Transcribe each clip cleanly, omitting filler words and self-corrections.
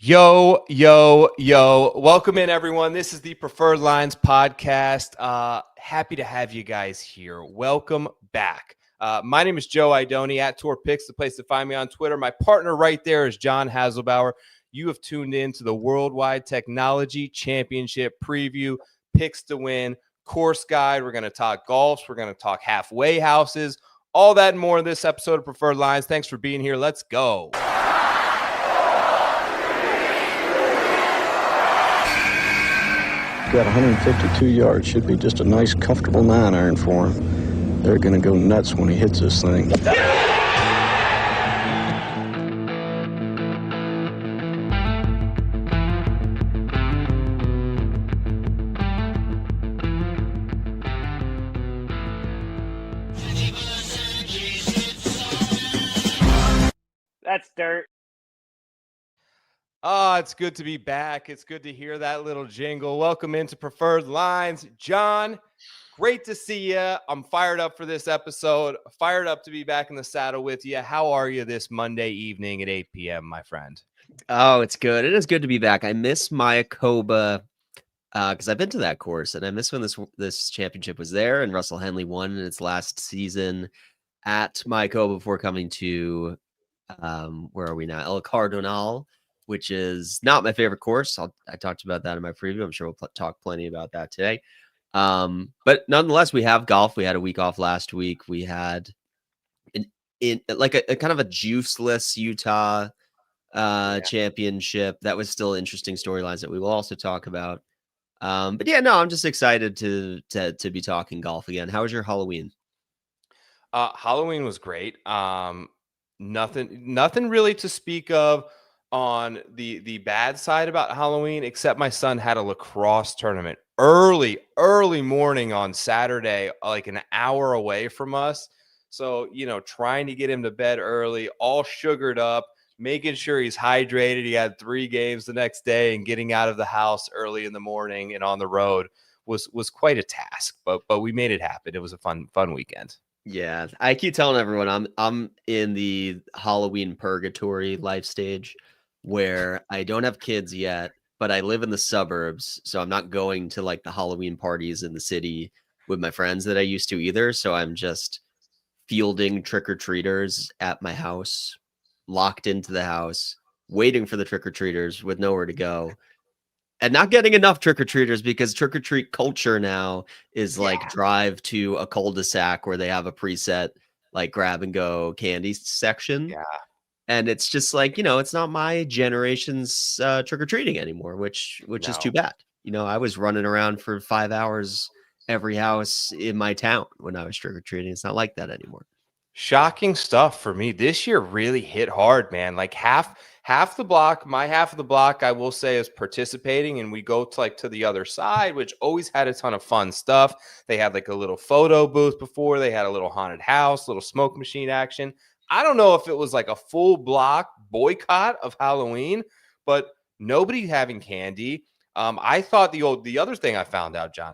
Yo, yo, yo. Welcome in, everyone. This is the Preferred Lines podcast. Happy to have you guys here. Welcome back. My name is Joe Idoni at Tour Picks, the place to find me on Twitter. My partner right there is John Haselbauer. You have tuned in to the Worldwide Technology Championship preview, picks to win, course guide. We're going to talk golfs. We're going to talk halfway houses, all that and more in this episode of Preferred Lines. Thanks for being here. Let's go. Got 152 yards. Should be just a nice, comfortable 9-iron for him. They're going to go nuts when he hits this thing. That's dirt. Oh, it's good to be back. It's good to hear that little jingle. Welcome into Preferred Lines. John, great to see you. I'm fired up for this episode. Fired up to be back in the saddle with you. How are you this Monday evening at 8 p.m., my friend? Oh, it's good. It is good to be back. I miss Mayakoba because I've been to that course, and I miss when this championship was there, and Russell Henley won in its last season at Mayakoba before coming to where are we now? El Cardinal, which is not my favorite course. I talked about that in my preview. I'm sure we'll talk plenty about that today. But nonetheless, we have golf. We had a week off last week. We had a kind of a juiceless Utah championship. That was still interesting storylines that we will also talk about. But yeah, no, I'm just excited to be talking golf again. How was your Halloween? Halloween was great. Nothing really to speak of on the bad side about Halloween, except my son had a lacrosse tournament early morning on Saturday, like an hour away from us. So, trying to get him to bed early, all sugared up, making sure he's hydrated. He had 3 games the next day, and getting out of the house early in the morning and on the road was quite a task, but we made it happen. It was a fun weekend. Yeah, I keep telling everyone I'm in the Halloween purgatory life stage where I don't have kids yet, but I live in the suburbs, so I'm not going to like the Halloween parties in the city with my friends that I used to either. So I'm just fielding trick-or-treaters at my house, locked into the house, waiting for the trick-or-treaters with nowhere to go. And not getting enough trick-or-treaters because trick-or-treat culture now is like drive to a cul-de-sac where they have a preset like grab and go candy section. Yeah. And it's just like, it's not my generation's trick-or-treating anymore, which is too bad. I was running around for 5 hours every house in my town when I was trick-or-treating. It's not like that anymore. Shocking stuff for me. This year really hit hard, man. Like half the block, my half of the block, I will say, is participating, and we go to the other side, which always had a ton of fun stuff. They had like a little photo booth before. They had a little haunted house, little smoke machine action. I don't know if it was like a full block boycott of Halloween, but nobody having candy. I thought the other thing I found out, John,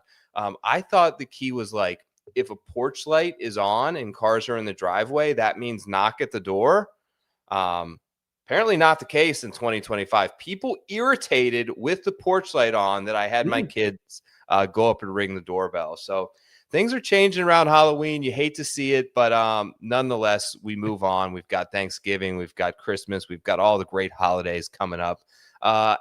I thought the key was like, if a porch light is on and cars are in the driveway, that means knock at the door. Apparently not the case in 2025. People irritated with the porch light on that I had my kids go up and ring the doorbell. So things are changing around Halloween. You hate to see it, but nonetheless, we move on. We've got Thanksgiving. We've got Christmas. We've got all the great holidays coming up.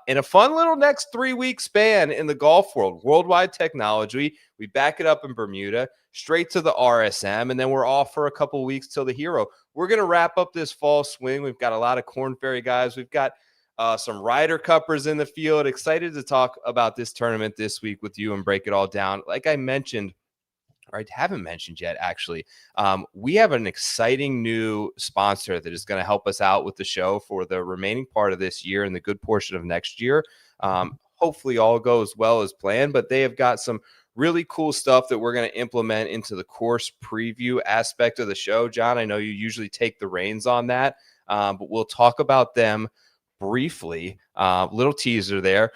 In a fun little next 3-week span in the golf world, Worldwide Technology. We back it up in Bermuda, straight to the RSM, and then we're off for a couple weeks till the Hero. We're going to wrap up this fall swing. We've got a lot of Corn Ferry guys. We've got some Ryder Cuppers in the field. Excited to talk about this tournament this week with you and break it all down. Like I mentioned, or I haven't mentioned yet, actually, we have an exciting new sponsor that is going to help us out with the show for the remaining part of this year and the good portion of next year. Hopefully all goes well as planned, but they have got some really cool stuff that we're going to implement into the course preview aspect of the show. John, I know you usually take the reins on that, but we'll talk about them briefly. Little teaser there.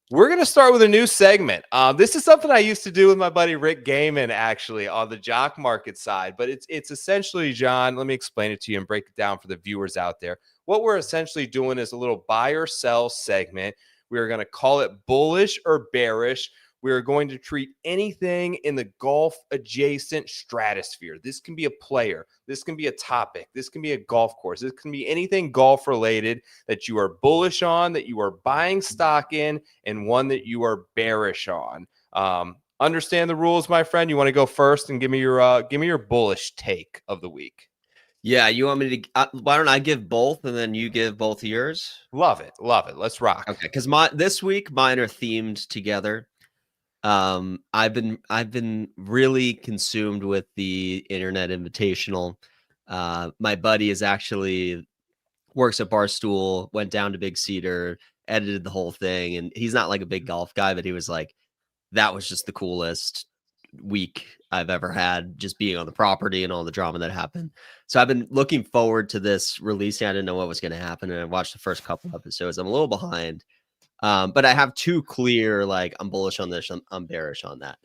We're going to start with a new segment. This is something I used to do with my buddy Rick Gaiman, actually, on the jock market side. But it's essentially, John, let me explain it to you and break it down for the viewers out there. What we're essentially doing is a little buy or sell segment. We're going to call it bullish or bearish. We're going to treat anything in the golf adjacent stratosphere. This can be a player. This can be a topic. This can be a golf course. This can be anything golf related that you are bullish on, that you are buying stock in, and one that you are bearish on. Understand the rules, my friend. You want to go first and give me your bullish take of the week. Yeah, you want me to? Why don't I give both, and then you give both yours? Love it. Let's rock. Okay, because this week mine are themed together. I've been really consumed with the Internet Invitational. My buddy is actually works at Barstool, went down to Big Cedar, edited the whole thing, and he's not like a big golf guy, but he was like, that was just the coolest week I've ever had, just being on the property and all the drama that happened. So I've been looking forward to this releasing. I didn't know what was going to happen, and I watched the first couple episodes. I'm a little behind. But I have two clear, like, I'm bullish on this, I'm bearish on that.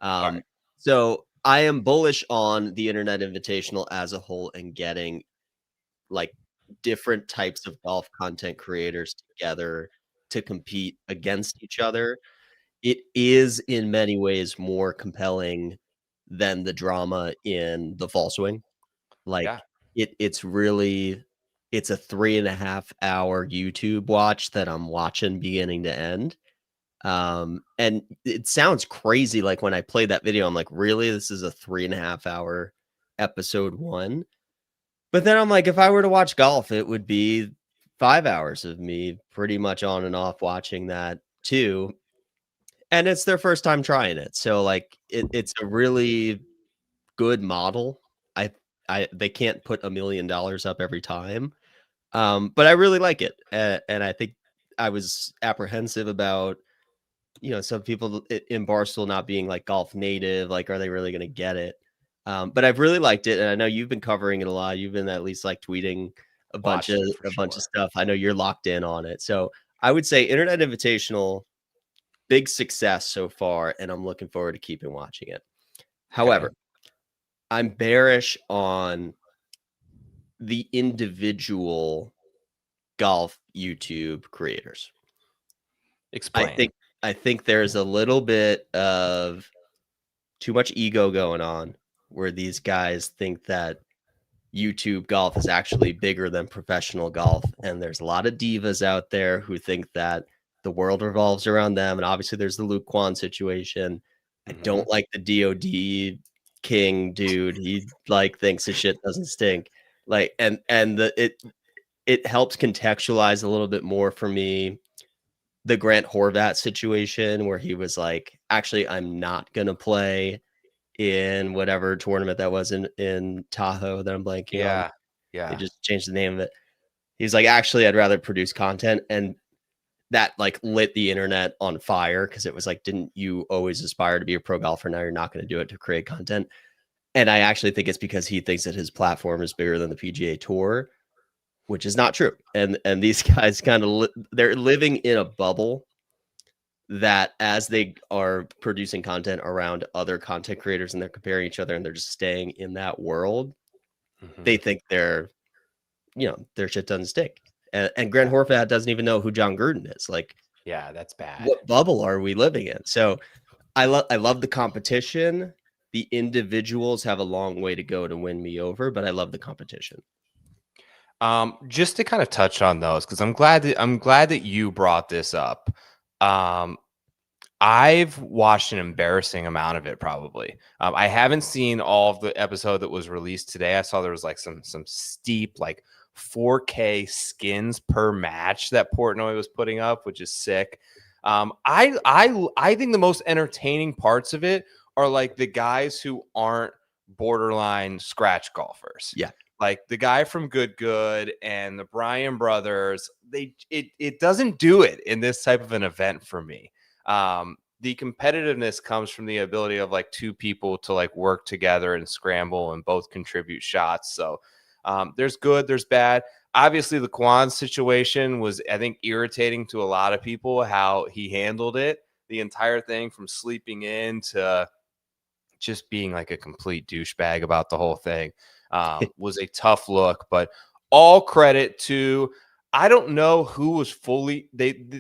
Right. So I am bullish on the Internet Invitational as a whole and getting like different types of golf content creators together to compete against each other. It is in many ways more compelling than the drama in the fall swing. Like Yeah. it's really it's a 3.5 hour YouTube watch that I'm watching beginning to end. And it sounds crazy. Like when I played that video, I'm like, really, this is a 3.5 hour episode 1. But then I'm like, if I were to watch golf, it would be 5 hours of me pretty much on and off watching that too. And it's their first time trying it. So like it's a really good model. They can't put $1 million up every time. But I really like it. And I think I was apprehensive about, some people in Barstool not being like golf native, like, are they really going to get it? But I've really liked it. And I know you've been covering it a lot. You've been at least like tweeting a bunch Watching of it for bunch sure. of stuff. I know you're locked in on it. So I would say Internet Invitational, big success so far, and I'm looking forward to keeping watching it. However, I'm bearish on the individual golf YouTube creators. Explain. I think there's a little bit of too much ego going on where these guys think that YouTube golf is actually bigger than professional golf. And there's a lot of divas out there who think that the world revolves around them. And obviously there's the Luke Kwan situation. I don't like the DOD king dude. He like thinks his shit doesn't stink. Like, it helps contextualize a little bit more for me the Grant Horvat situation where he was like, actually, I'm not going to play in whatever tournament that was in Tahoe that I'm blanking on. Yeah. They Yeah. just changed the name of it. He's like, actually, I'd rather produce content. And that like lit the internet on fire because it was like, didn't you always aspire to be a pro golfer? Now you're not going to do it to create content. And I actually think it's because he thinks that his platform is bigger than the PGA Tour, which is not true. And these guys kind of they're living in a bubble that as they are producing content around other content creators and they're comparing each other and they're just staying in that world, they think their shit doesn't stick. And Grant Horvat doesn't even know who John Gruden is. Like, Yeah, that's bad. what bubble are we living in? So I love the competition. The individuals have a long way to go to win me over, but I love the competition. Just to kind of touch on those, because I'm glad that you brought this up. I've watched an embarrassing amount of it, probably. I haven't seen all of the episode that was released today. I saw there was like some steep, like 4K skins per match that Portnoy was putting up, which is sick. I think the most entertaining parts of it are like the guys who aren't borderline scratch golfers. Yeah. Like the guy from Good and the Bryan brothers, it doesn't do it in this type of an event for me. The competitiveness comes from the ability of like two people to like work together and scramble and both contribute shots. So There's good, there's bad. Obviously, the Kwan situation was, I think, irritating to a lot of people how he handled it. The entire thing from sleeping in to just being like a complete douchebag about the whole thing was a tough look. But all credit to, I don't know who was fully,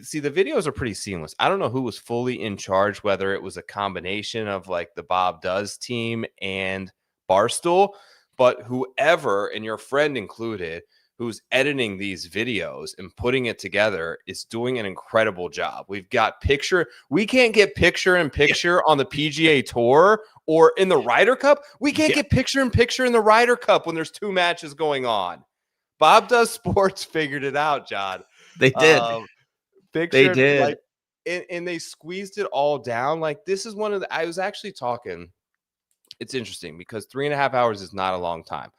see, the videos are pretty seamless. I don't know who was fully in charge, whether it was a combination of like the Bob Does team and Barstool, but whoever, and your friend included, who's editing these videos and putting it together is doing an incredible job. We can't get picture in picture on the PGA Tour or in the Ryder Cup. We can't get picture in picture in the Ryder Cup when there's 2 matches going on. Bob Does Sports figured it out, John. They did. They did. Like, and they squeezed it all down. Like, this is one of the, I was actually talking. It's interesting because 3.5 hours is not a long time.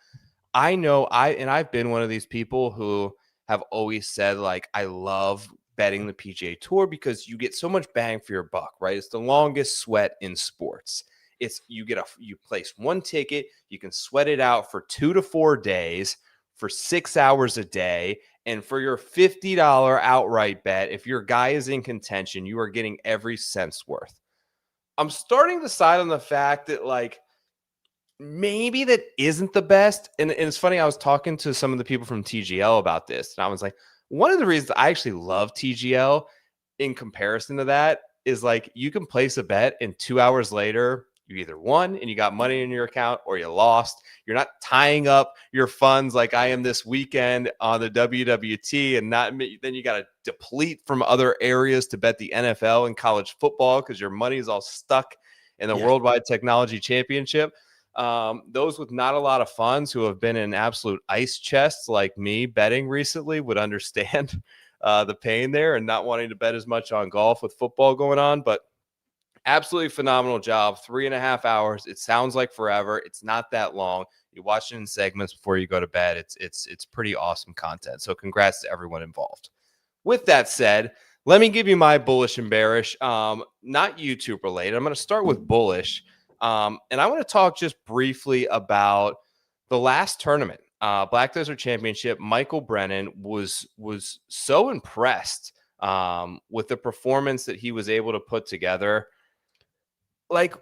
I know I've been one of these people who have always said, like, I love betting the PGA Tour because you get so much bang for your buck, right? It's the longest sweat in sports. It's you place one ticket, you can sweat it out for 2 to 4 days for 6 hours a day. And for your $50 outright bet, if your guy is in contention, you are getting every cent's worth. I'm starting to side on the fact that, like, maybe that isn't the best. And it's funny, I was talking to some of the people from TGL about this, and I was like, one of the reasons I actually love TGL in comparison to that is, like, you can place a bet and 2 hours later, you either won and you got money in your account or you lost. You're not tying up your funds like I am this weekend on the WWT, and then you got to deplete from other areas to bet the NFL and college football because your money is all stuck in the Worldwide Technology Championship. Those with not a lot of funds who have been in absolute ice chests like me betting recently would understand the pain there and not wanting to bet as much on golf with football going on. But absolutely phenomenal job. 3.5 hours. It sounds like forever. It's not that long. You watch it in segments before you go to bed. It's pretty awesome content. So congrats to everyone involved. With that said, let me give you my bullish and bearish. Not YouTube related. I'm going to start with bullish. And I want to talk just briefly about the last tournament, Black Desert Championship. Michael Brennan was so impressed with the performance that he was able to put together. Like,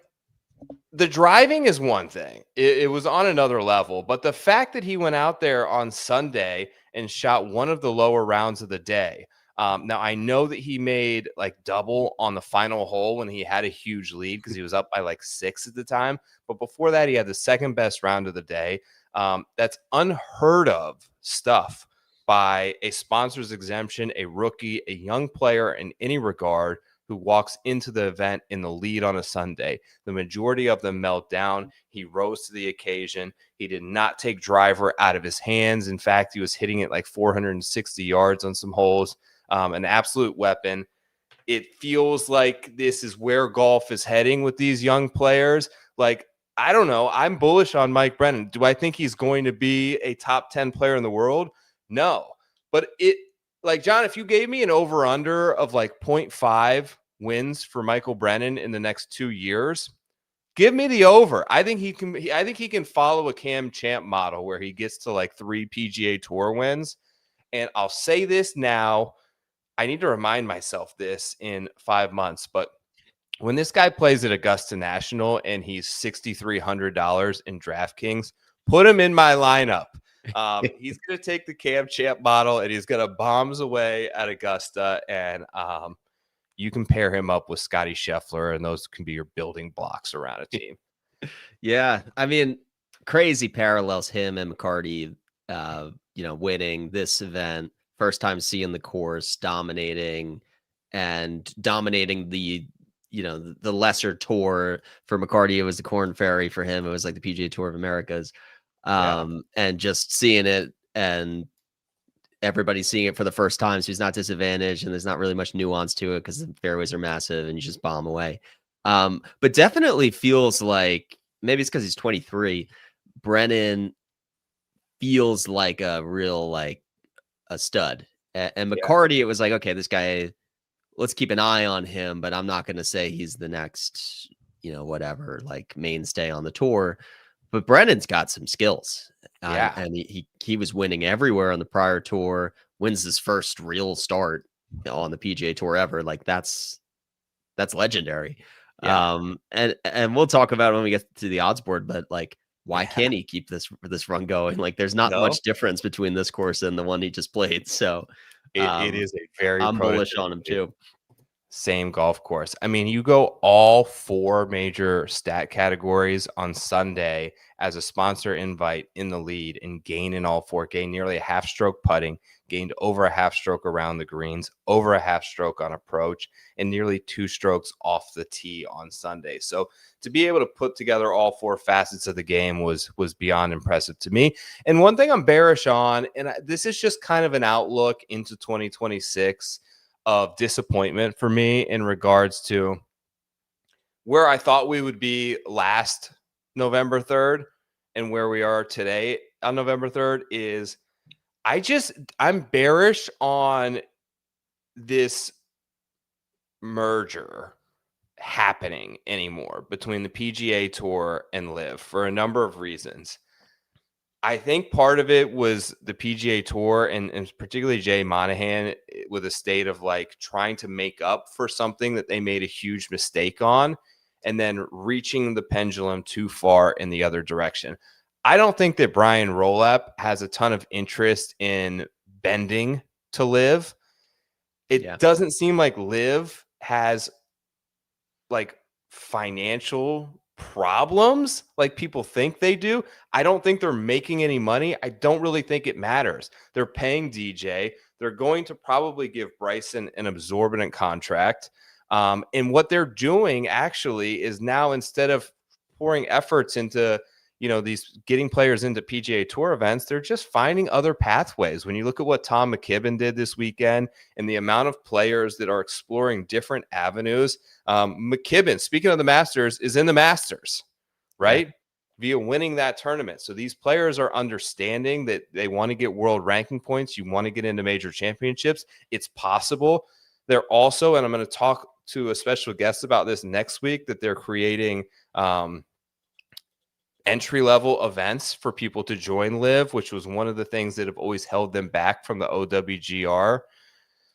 the driving is one thing. It was on another level. But the fact that he went out there on Sunday and shot one of the lower rounds of the day. Now, I know that he made like double on the final hole when he had a huge lead because he was up by like 6 at the time. But before that, he had the second best round of the day. That's unheard of stuff by a sponsor's exemption, a rookie, a young player in any regard who walks into the event in the lead on a Sunday. The majority of them melt down. He rose to the occasion. He did not take driver out of his hands. In fact, he was hitting it like 460 yards on some holes. An absolute weapon. It feels like this is where golf is heading with these young players. Like, I don't know. I'm bullish on Mike Brennan. Do I think he's going to be a top 10 player in the world? No. But like, John, if you gave me an over-under of like 0.5 wins for Michael Brennan in the next 2 years, give me the over. I think he can follow a Cam Champ model where he gets to like 3 PGA Tour wins. And I'll say this now. I need to remind myself this in 5 months, but when this guy plays at Augusta National and he's $6,300 in DraftKings, put him in my lineup. He's going to take the Cam Champ model and he's going to bombs away at Augusta, and you can pair him up with Scotty Scheffler, and those can be your building blocks around a team. Yeah, I mean, crazy parallels, him and McCarty, winning this event. First time seeing the course, dominating the lesser tour. For McCarty, it was the Corn Ferry. For him, it was like the PGA Tour of Americas. And just seeing it and everybody seeing it for the first time. So he's not disadvantaged, and there's not really much nuance to it because the fairways are massive and you just bomb away. But definitely feels like, maybe it's because he's 23, Brennan feels like a real, like, a stud. And McCarty, it was like, okay, this guy, let's keep an eye on him, but I'm not going to say he's the next, whatever, like, mainstay on the tour. But Brennan's got some skills. Yeah. And he was winning everywhere on the prior tour, wins his first real start on the PGA Tour ever. Like that's legendary. Yeah. And we'll talk about it when we get to the odds board, but like, why can't he keep this run going? Like, there's not No, much difference between this course and the one he just played. So it is a very I'm bullish on him too. same golf course. I mean, you go all 4 major stat categories on Sunday as a sponsor invite in the lead and gain in all 4, gain nearly a half stroke putting, gained over a half stroke around the greens, over a half stroke on approach, and nearly 2 strokes off the tee on Sunday. So to be able to put together all 4 facets of the game was beyond impressive to me. And one thing I'm bearish on, and this is just kind of an outlook into 2026 of disappointment for me in regards to where I thought we would be last November 3rd and where we are today on November 3rd is I'm bearish on this merger happening anymore between the PGA Tour and LIV for a number of reasons. I think part of it was the PGA Tour and particularly Jay Monahan with a state of like trying to make up for something that they made a huge mistake on and then reaching the pendulum too far in the other direction. I don't think that Brian Rolep has a ton of interest in bending to LIV. It doesn't seem like LIV has like financial problems like people think they do. I don't think they're making any money. I don't really think it matters. They're paying DJ. They're going to probably give Bryson an absorbent contract. And what they're doing actually is now instead of pouring efforts into, these getting players into PGA Tour events, they're just finding other pathways. When you look at what Tom McKibben did this weekend and the amount of players that are exploring different avenues, McKibben, speaking of the Masters, is in the Masters, right? Via winning that tournament. So these players are understanding that they want to get world ranking points. You want to get into major championships. It's possible. They're also, and I'm going to talk to a special guest about this next week, that they're creating entry-level events for people to join LIV, which was one of the things that have always held them back from the OWGR.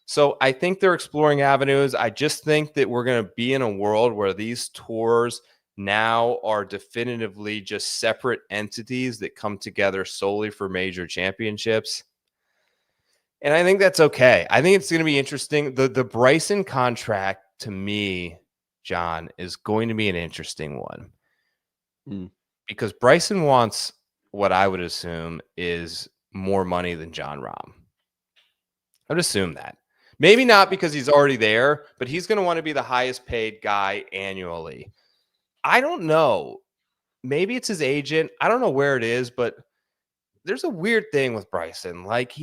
So I think they're exploring avenues. I just think that we're going to be in a world where these tours now are definitively just separate entities that come together solely for major championships. And I think that's okay. I think it's going to be interesting. The Bryson contract, to me, John, is going to be an interesting one. Because Bryson wants what I would assume is more money than Jon Rahm. I would assume that. Maybe not because he's already there, but he's going to want to be the highest paid guy annually. I don't know. Maybe it's his agent. I don't know where it is, but there's a weird thing with Bryson. Like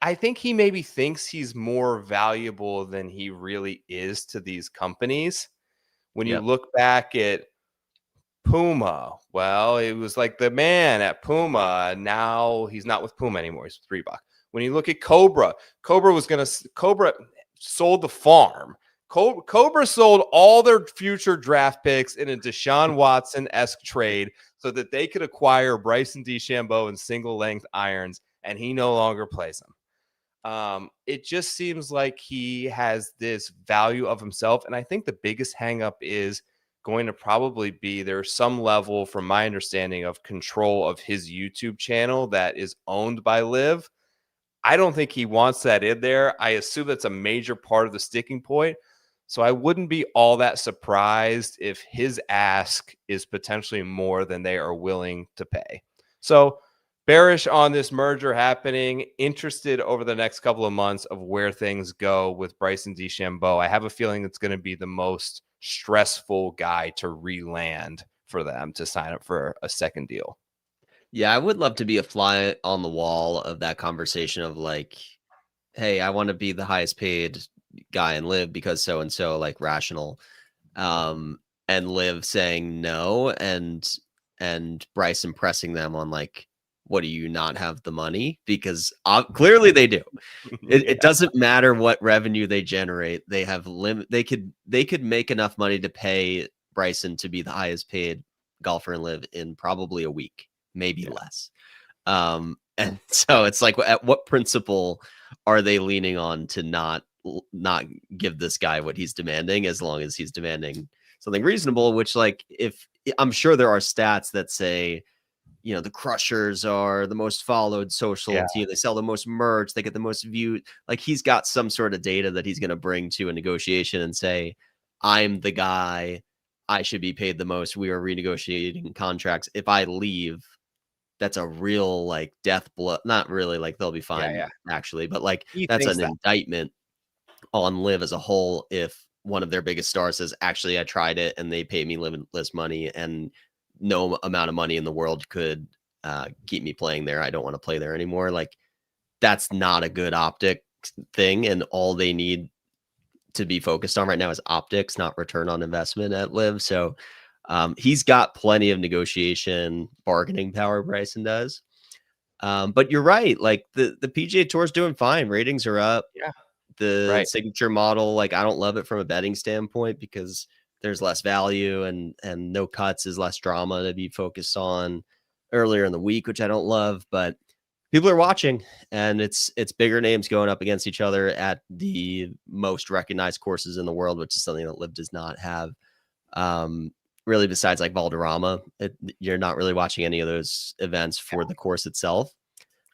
I think he maybe thinks he's more valuable than he really is to these companies. When you look back at Puma, well, it was like the man at Puma. Now he's not with Puma anymore. He's with Reebok. When you look at Cobra sold the farm. Cobra sold all their future draft picks in a Deshaun Watson-esque trade so that they could acquire Bryson DeChambeau in single length irons, and he no longer plays them. It just seems like he has this value of himself, and I think the biggest hang-up is going to probably be there's some level, from my understanding, of control of his YouTube channel that is owned by LIV. I don't think he wants that in there. I assume that's a major part of the sticking point. So I wouldn't be all that surprised if his ask is potentially more than they are willing to pay. So bearish on this merger happening, interested over the next couple of months of where things go with Bryson DeChambeau. I have a feeling it's going to be the most stressful guy to re-land for them to sign up for a second deal. Yeah, I would love to be a fly on the wall of that conversation of like, hey, I want to be the highest paid guy in LIV because so and so, like, rational, and LIV saying no, and Bryson pressing them on like, what, do you not have the money? Because clearly they do. It doesn't matter what revenue they generate. They have limit. They could make enough money to pay Bryson to be the highest paid golfer in Live in probably a week, maybe less. And so it's like, at what principle are they leaning on to not give this guy what he's demanding, as long as he's demanding something reasonable? Which, like, if I'm sure there are stats that say, the Crushers are the most followed social team. They sell the most merch. They get the most viewed. Like, he's got some sort of data that he's going to bring to a negotiation and say, I'm the guy. I should be paid the most. We are renegotiating contracts. If I leave, that's a real, like, death blow. Not really, like, they'll be fine, actually, but, like, that's an indictment on Live as a whole. If one of their biggest stars says, actually, I tried it and they pay me limitless money, and no amount of money in the world could keep me playing there, I don't want to play there anymore. Like, that's not a good optic thing. And all they need to be focused on right now is optics, not return on investment at Live. So he's got plenty of negotiation bargaining power, Bryson does. But you're right. Like, the PGA Tour is doing fine. Ratings are up. Yeah. The signature model, like, I don't love it from a betting standpoint because there's less value, and no cuts is less drama to be focused on earlier in the week, which I don't love. But people are watching, and it's bigger names going up against each other at the most recognized courses in the world, which is something that Live does not have. Really, besides like Valderrama, you're not really watching any of those events for the course itself.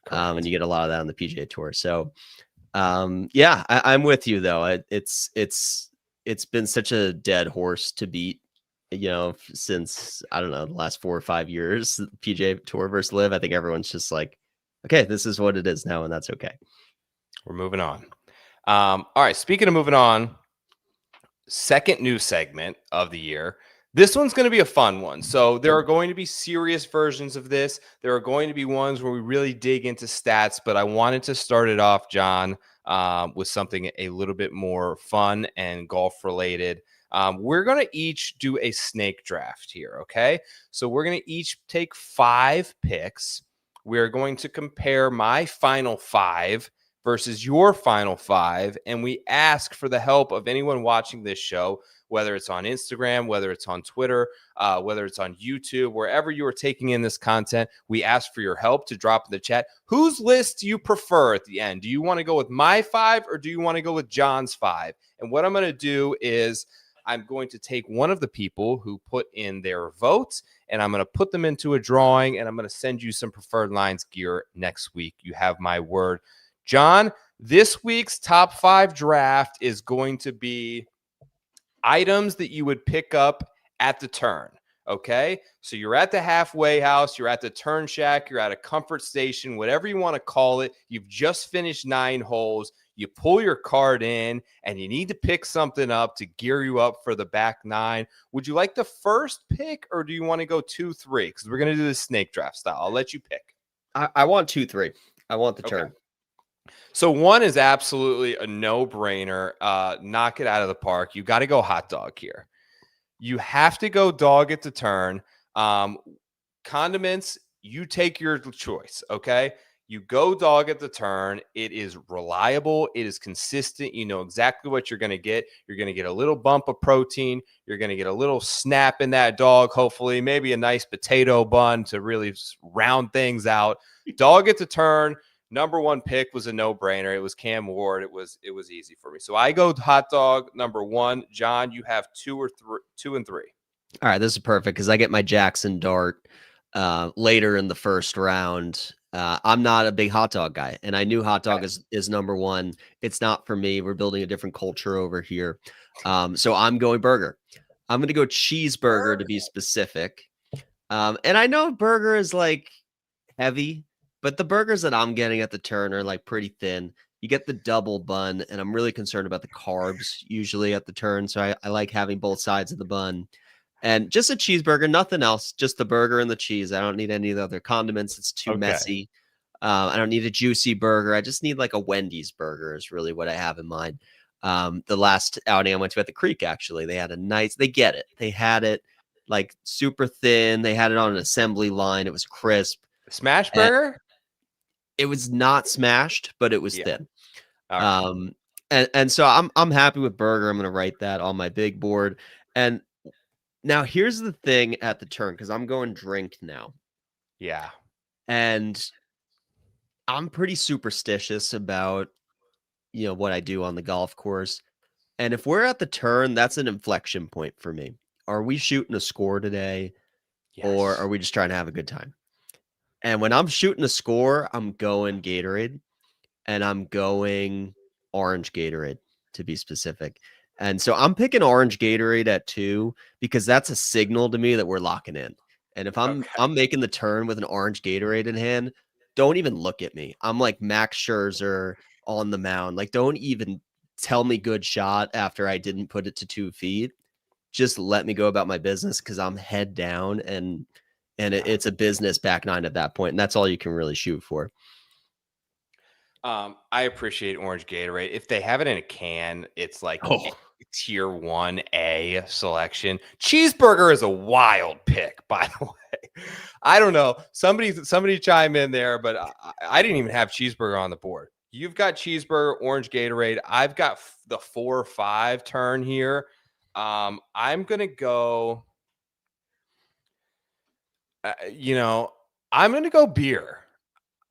And you get a lot of that on the PGA Tour. So I'm with you though. It's been such a dead horse to beat, since, I don't know, the last 4 or 5 years, PGA Tour versus Live. I think everyone's just like, okay, this is what it is now, and that's okay. We're moving on. All right. Speaking of moving on, second news segment of the year. This one's going to be a fun one. So there are going to be serious versions of this. There are going to be ones where we really dig into stats, but I wanted to start it off, John, with something a little bit more fun and golf related. We're going to each do a snake draft here, okay? So we're going to each take 5 picks. We're going to compare my final 5 versus your final 5, and we ask for the help of anyone watching this show, whether it's on Instagram, whether it's on Twitter, whether it's on YouTube, wherever you are taking in this content. We ask for your help to drop in the chat. Whose list do you prefer at the end? Do you want to go with my 5, or do you want to go with John's 5? And what I'm going to do is I'm going to take one of the people who put in their votes, and I'm going to put them into a drawing, and I'm going to send you some Preferred Lines gear next week. You have my word. John, this week's top 5 draft is going to be items that you would pick up at the turn. Okay. So you're at the halfway house, you're at the turn shack, you're at a comfort station, whatever you want to call it. You've just finished 9 holes. You pull your card in and you need to pick something up to gear you up for the back 9. Would you like the first pick, or do you want to go 2, 3? Because we're going to do the snake draft style. I'll let you pick. I want 2, 3. I want the turn. So 1 is absolutely a no-brainer. Knock it out of the park. You got to go hot dog here. You have to go dog at the turn. Condiments, you take your choice, okay? You go dog at the turn. It is reliable. It is consistent. You know exactly what you're going to get. You're going to get a little bump of protein. You're going to get a little snap in that dog, hopefully. Maybe a nice potato bun to really round things out. Dog at the turn. Number 1 pick was a no-brainer. It was Cam Ward. It was easy for me. So I go hot dog number 1. John, you have 2 and 3. All right, this is perfect because I get my Jackson Dart later in the first round. I'm not a big hot dog guy, and I knew hot dog is number 1. It's not for me. We're building a different culture over here. So I'm going burger. I'm going to go cheeseburger to be specific. And I know burger is like heavy, but the burgers that I'm getting at the turn are like pretty thin. You get the double bun, and I'm really concerned about the carbs usually at the turn. So I like having both sides of the bun. And just a cheeseburger, nothing else, just the burger and the cheese. I don't need any of the other condiments. It's too messy. I don't need a juicy burger. I just need like a Wendy's burger is really what I have in mind. The last outing I went to at the Creek, actually, they had they get it. They had it like super thin. They had it on an assembly line. It was crisp. Smash burger? It was not smashed, but it was thin. Right. And so I'm happy with burger. I'm going to write that on my big board. And Now, here's the thing at the turn, because I'm going drink now. Yeah. And I'm pretty superstitious about, what I do on the golf course. And if we're at the turn, that's an inflection point for me. Are we shooting a score today, or are Yes. we just trying to have a good time? And when I'm shooting a score, I'm going Gatorade, and I'm going orange Gatorade, to be specific. And so I'm picking orange Gatorade at 2 because that's a signal to me that we're locking in. And if I'm Okay. I'm making the turn with an orange Gatorade in hand, don't even look at me. I'm like Max Scherzer on the mound. Like, don't even tell me good shot after I didn't put it to 2 feet. Just let me go about my business because I'm head down, and Yeah. it's a business back 9 at that point, and that's all you can really shoot for. I appreciate orange Gatorade. If they have it in a can, it's like Oh, tier 1A selection. Cheeseburger is a wild pick, by the way. I don't know. Somebody chime in there, but I didn't even have cheeseburger on the board. You've got cheeseburger, orange Gatorade. I've got the 4 or 5 turn here. I'm gonna go. You know, I'm gonna go beer.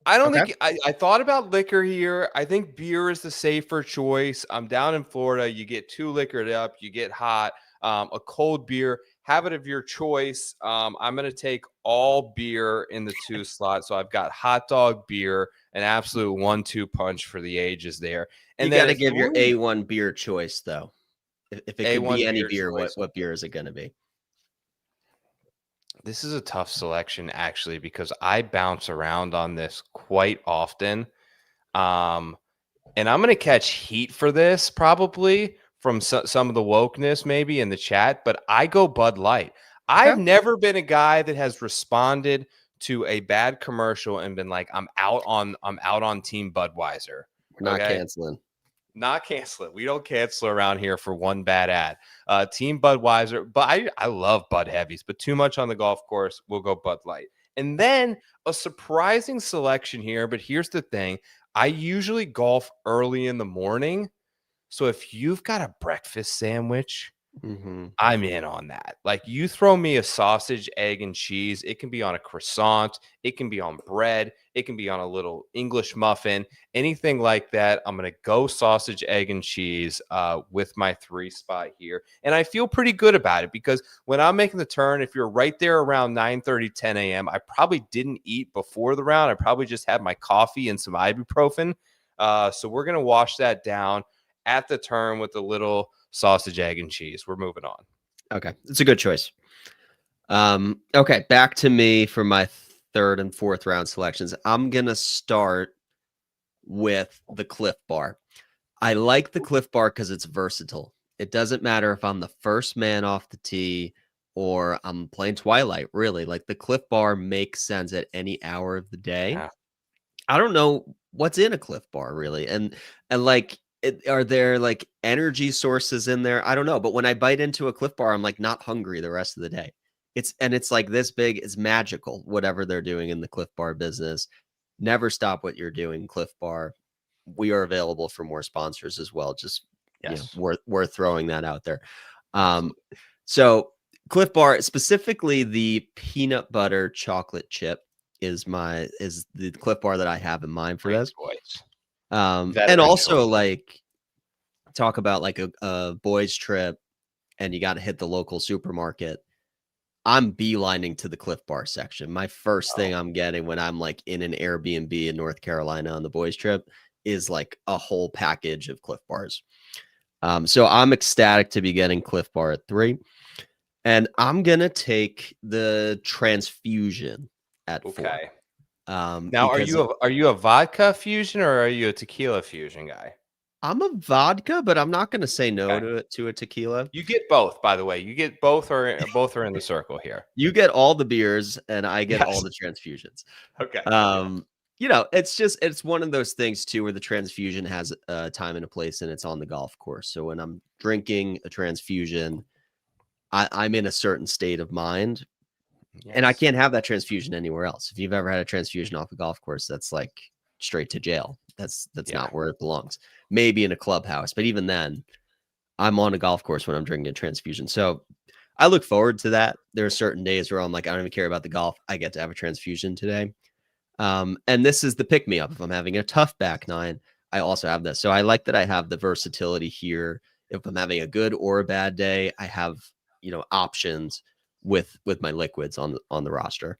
I don't okay. think I thought about liquor here. I think beer is the safer choice. I'm down in Florida. You get too liquored up, you get hot. A cold beer, have it of your choice. I'm going to take all beer in the 2 slot. So I've got hot dog beer, an absolute 1-2 punch for the ages there. You And then gotta at give your 3, A1 beer choice, though. If it could be A1 any beer beer, choice. what beer is it gonna be? This is a tough selection, actually, because I bounce around on this quite often. Um, And I'm going to catch heat for this probably from some of the wokeness maybe in the chat, but I go Bud Light. Okay. I've never been a guy that has responded to a bad commercial and been like, I'm out on Team Budweiser. We're not Okay. canceling. Not cancel it. We don't cancel around here for one bad ad. Team Budweiser, but I love Bud Heavies, but too much on the golf course. We'll go Bud Light. And then a surprising selection here, but here's the thing. I usually golf early in the morning. So if you've got a breakfast sandwich, Mhm. I'm in on that. Like, you throw me a sausage, egg, and cheese. It can be on a croissant. It can be on bread. It can be on a little English muffin. Anything like that. I'm going to go sausage, egg, and cheese with my 3 spot here. And I feel pretty good about it because when I'm making the turn, if you're right there around 9:30, 10 a.m., I probably didn't eat before the round. I probably just had my coffee and some ibuprofen. So we're going to wash that down at the turn with a little sausage, egg, and cheese. We're moving on. Okay. It's a good choice. Okay, back to me for my 3rd and 4th round selections. I'm gonna start with the Cliff Bar. I like the Cliff Bar because it's versatile. It doesn't matter if I'm the first man off the tee or I'm playing Twilight, really. Like, the Cliff Bar makes sense at any hour of the day. Yeah. I don't know what's in a Cliff Bar, really. And like, are there like energy sources in there? I don't know. But when I bite into a Cliff Bar, I'm like not hungry the rest of the day. It's like this big. It's magical. Whatever they're doing in the Cliff Bar business, never stop what you're doing. Cliff Bar. We are available for more sponsors as well. Just Yes. worth throwing that out there. Um, Absolutely. so Cliff Bar, specifically the peanut butter chocolate chip, is the Cliff Bar that I have in mind for Great this. choice. And Veteran also, choice. like, talk about like a boys trip and you got to hit the local supermarket. I'm beelining to the Cliff Bar section. My first thing I'm getting when I'm like in an Airbnb in North Carolina on the boys trip is like a whole package of Cliff Bars. So I'm ecstatic to be getting Cliff Bar at 3. And I'm gonna take the transfusion at 4. Okay. Now, Because are you a vodka fusion or are you a tequila fusion guy? I'm a vodka, but I'm not gonna say no Okay. to a tequila. You get both, by the way. You get both are in the circle here. You get all the beers, and I get all Yes. the transfusions. Okay. It's one of those things too where the transfusion has a time and a place, and it's on the golf course. So when I'm drinking a transfusion, I'm in a certain state of mind, and I Yes. can't have that transfusion anywhere else. If you've ever had a transfusion off a golf course, that's like straight to jail. That's Yeah. not where it belongs. Maybe in a clubhouse, but even then, I'm on a golf course when I'm drinking a transfusion. So I look forward to that. There are certain days where I'm like, I don't even care about the golf. I get to have a transfusion today. And this is the pick me up. If I'm having a tough back nine, I also have this. So I like that I have the versatility here. If I'm having a good or a bad day, I have, options with my liquids on the roster.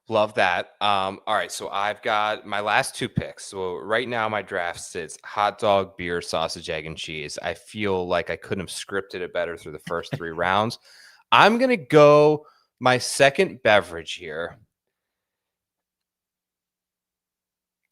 Love that. All right, so I've got my last two picks. So right now my draft sits hot dog, beer, sausage, egg, and cheese. I feel like I couldn't have scripted it better through the first 3 rounds. I'm gonna go my second beverage here.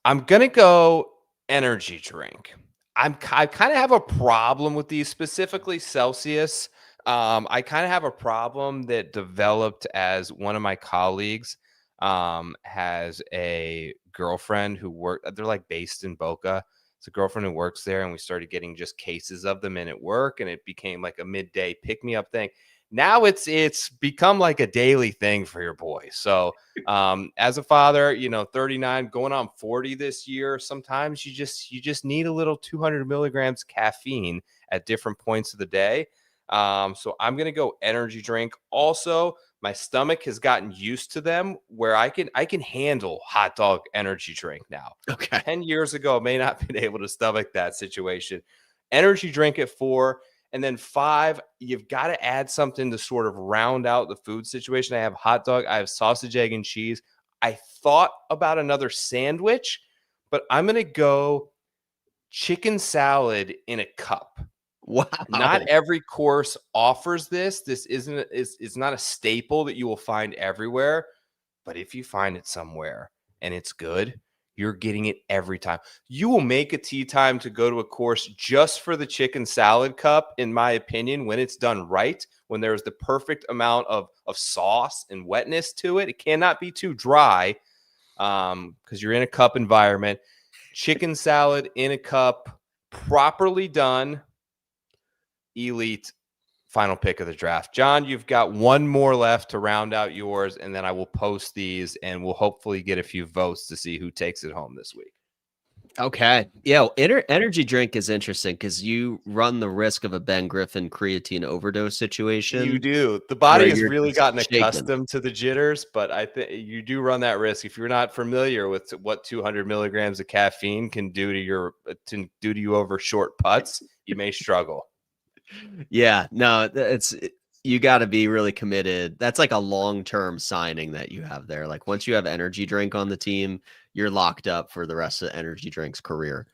I'm gonna go energy drink. I kind of have a problem with these, specifically Celsius. I kind of have a problem that developed as one of my colleagues has a girlfriend who they're like based in Boca. It's a girlfriend who works there, and we started getting just cases of them in at work, and it became like a midday pick me up thing. Now it's become like a daily thing for your boy. So as a father, 39 going on 40 this year, sometimes you just need a little 200 milligrams caffeine at different points of the day. So I'm gonna go energy drink. Also, my stomach has gotten used to them where I can handle hot dog energy drink now. Okay. 10 years ago, I may not been able to stomach that situation. Energy drink at 4. And then 5, you've got to add something to sort of round out the food situation. I have hot dog, I have sausage, egg, and cheese. I thought about another sandwich, but I'm going to go chicken salad in a cup. Wow. Not every course offers this. This it's not a staple that you will find everywhere, but if you find it somewhere and it's good, you're getting it every time. You will make a tee time to go to a course just for the chicken salad cup, in my opinion, when it's done right, when there's the perfect amount of sauce and wetness to it. It cannot be too dry because you're in a cup environment. Chicken salad in a cup, properly done, elite. Final pick of the draft. John, you've got one more left to round out yours, and then I will post these, and we'll hopefully get a few votes to see who takes it home this week. Okay. Yeah. Well, energy drink is interesting because you run the risk of a Ben Griffin creatine overdose situation. You do. The body has you're really just gotten shaking. accustomed to the jitters, but I think you do run that risk. If you're not familiar with what 200 milligrams of caffeine can do to you over short putts, you may struggle. Yeah, no, you got to be really committed. That's like a long-term signing that you have there. Like once you have energy drink on the team, you're locked up for the rest of energy drink's career.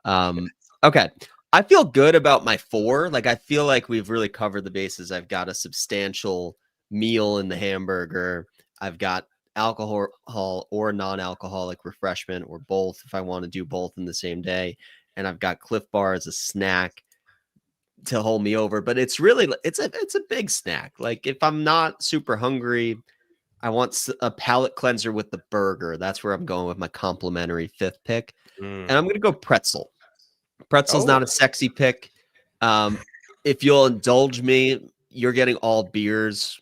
Okay. I feel good about my 4. Like I feel like we've really covered the bases. I've got a substantial meal in the hamburger. I've got alcohol or non-alcoholic refreshment or both if I want to do both in the same day. And I've got Cliff Bar as a snack to hold me over, but it's really it's a big snack. Like if I'm not super hungry, I want a palate cleanser with the burger. That's where I'm going with my complimentary 5th pick. And I'm going to go pretzel. Pretzel's not a sexy pick. If you'll indulge me, you're getting all beers.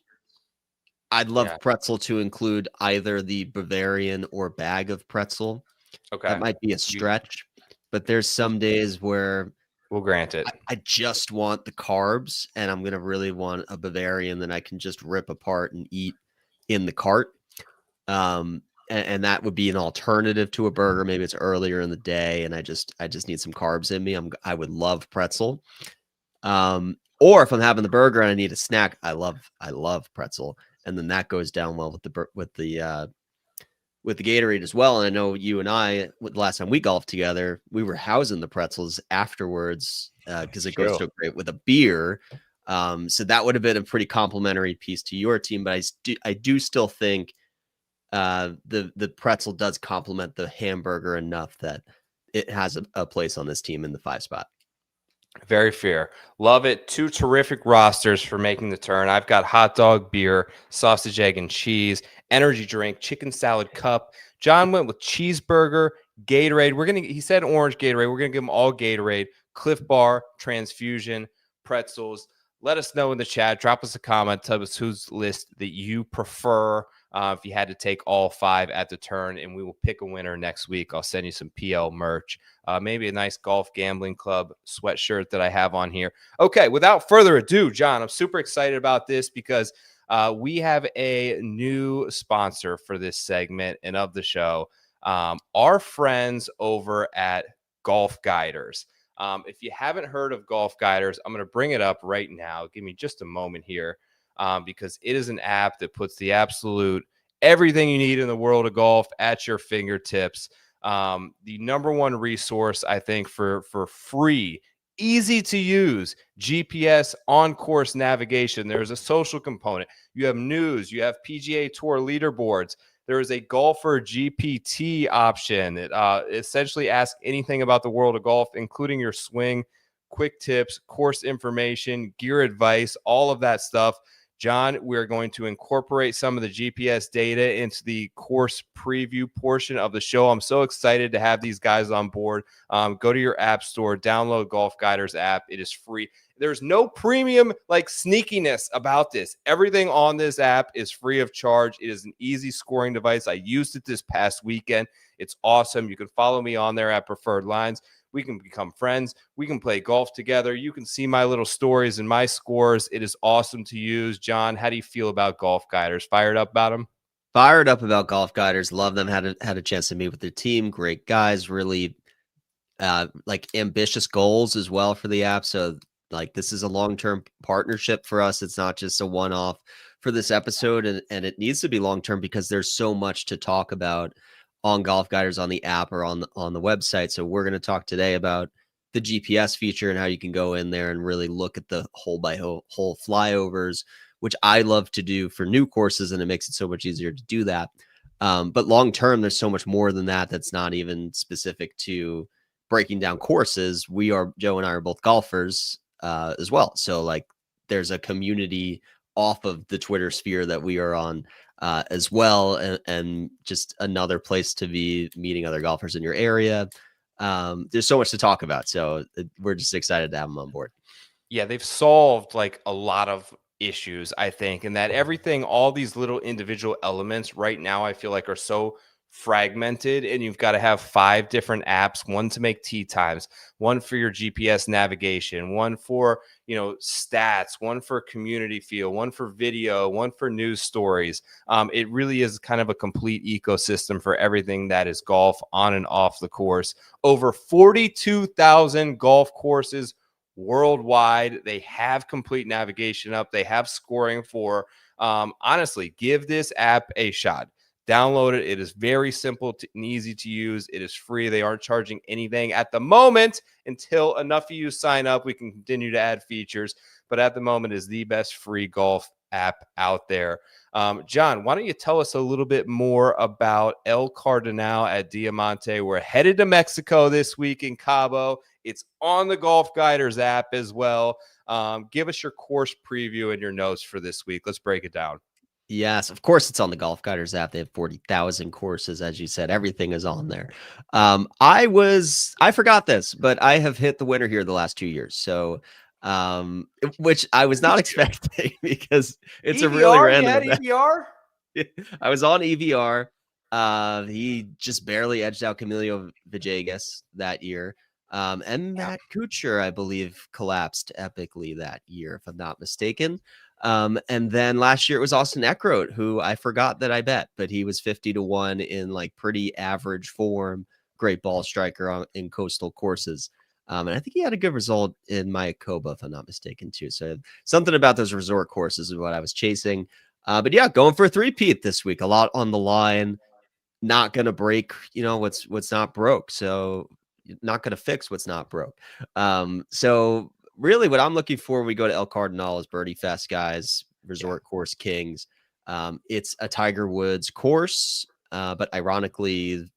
I'd love pretzel to include either the Bavarian or bag of pretzel. Okay. That might be a stretch, but there's some days where we'll grant it. I just want the carbs, and I'm going to really want a Bavarian that I can just rip apart and eat in the cart. And that would be an alternative to a burger. Maybe it's earlier in the day, and I just need some carbs in me. I would love pretzel. Or if I'm having the burger and I need a snack, I love pretzel, and then that goes down well with the Gatorade as well. And I know you and I, the last time we golfed together, we were housing the pretzels afterwards because it goes so great with a beer. So that would have been a pretty complimentary piece to your team. But I do still think the pretzel does complement the hamburger enough that it has a place on this team in the 5 spot. Very fair. Love it. 2 terrific rosters for making the turn. I've got hot dog, beer, sausage, egg, and cheese, energy drink, chicken salad cup. John went with cheeseburger, Gatorade. He said orange Gatorade. We're going to give him all Gatorade, Cliff Bar, transfusion, pretzels. Let us know in the chat. Drop us a comment. Tell us whose list that you prefer. if you had to take all 5 at the turn, and we will pick a winner next week. I'll send you some PL merch, maybe a nice Golf Gambling Club sweatshirt that I have on here. Okay, without further ado, John, I'm super excited about this because we have a new sponsor for this segment and of the show. Our friends over at Golf Guiders. If you haven't heard of Golf Guiders, I'm going to bring it up right now. Give me just a moment here, because it is an app that puts the absolute everything you need in the world of golf at your fingertips. The number one resource, I think, for free, easy to use GPS on course navigation. There's a social component. You have news. You have PGA Tour leaderboards. There is a golfer GPT option that essentially asks anything about the world of golf, including your swing, quick tips, course information, gear advice, all of that stuff. John, we're going to incorporate some of the GPS data into the course preview portion of the show. I'm so excited to have these guys on board. Go to your app store, download Golf Guiders app. It is free. There's no premium like sneakiness about this. Everything on this app is free of charge. It is an easy scoring device. I used it this past weekend. It's awesome. You can follow me on there at Preferred Lines. We can become friends. We can play golf together. You can see my little stories and my scores. It is awesome to use. John, how do you feel about Golf Guiders? Fired up about them? Fired up about Golf Guiders. Love them. Had a chance to meet with their team. Great guys. Really like ambitious goals as well for the app. So like this is a long-term partnership for us. It's not just a one-off for this episode, and it needs to be long-term because there's so much to talk about on Golf Guiders on the app or on the website. So we're going to talk today about the GPS feature and how you can go in there and really look at the hole by hole flyovers, which I love to do for new courses, and it makes it so much easier to do that. But long term, there's so much more than that. That's not even specific to breaking down courses. Joe and I are both golfers as well. So like there's a community off of the Twitter sphere that we are on as well, and just another place to be meeting other golfers in your area. There's so much to talk about, so we're just excited to have them on board. Yeah, they've solved like a lot of issues, I think, and that everything, all these little individual elements right now, I feel like are so fragmented, and you've got to have 5 different apps, one to make tee times, one for your GPS navigation, one for, stats, one for community feel, one for video, one for news stories. It really is kind of a complete ecosystem for everything that is golf on and off the course. Over 42,000 golf courses worldwide. They have complete navigation up. They have scoring for, honestly, give this app a shot. Download it. It is very simple and easy to use. It is free. They aren't charging anything at the moment. Until enough of you sign up, we can continue to add features. But at the moment, it is the best free golf app out there. John, why don't you tell us a little bit more about El Cardinal at Diamante? We're headed to Mexico this week in Cabo. It's on the Golf Guiders app as well. Give us your course preview and your notes for this week. Let's break it down. Yes, of course it's on the Golf Guiders app. They have 40,000 courses, as you said. Everything is on there. I forgot this, but I have hit the winner here the last 2 years. So, which I was not expecting because it's EVR, a really random event. EVR? I was on EVR. He just barely edged out Camilo Villegas that year. And Matt Kuchar, I believe, collapsed epically that year, if I'm not mistaken. And then last year it was Austin Eckroat, who I forgot that I bet, but he was 50-1 in like pretty average form, great ball striker in coastal courses. And I think he had a good result in Mayakoba, if I'm not mistaken, too. So something about those resort courses is what I was chasing. But yeah, going for a three-peat this week, a lot on the line. Not going to break, what's not broke. So not going to fix what's not broke. So really what I'm looking for when we go to El Cardinal is Birdie Fest, guys, resort course kings. It's a Tiger Woods course, but ironically,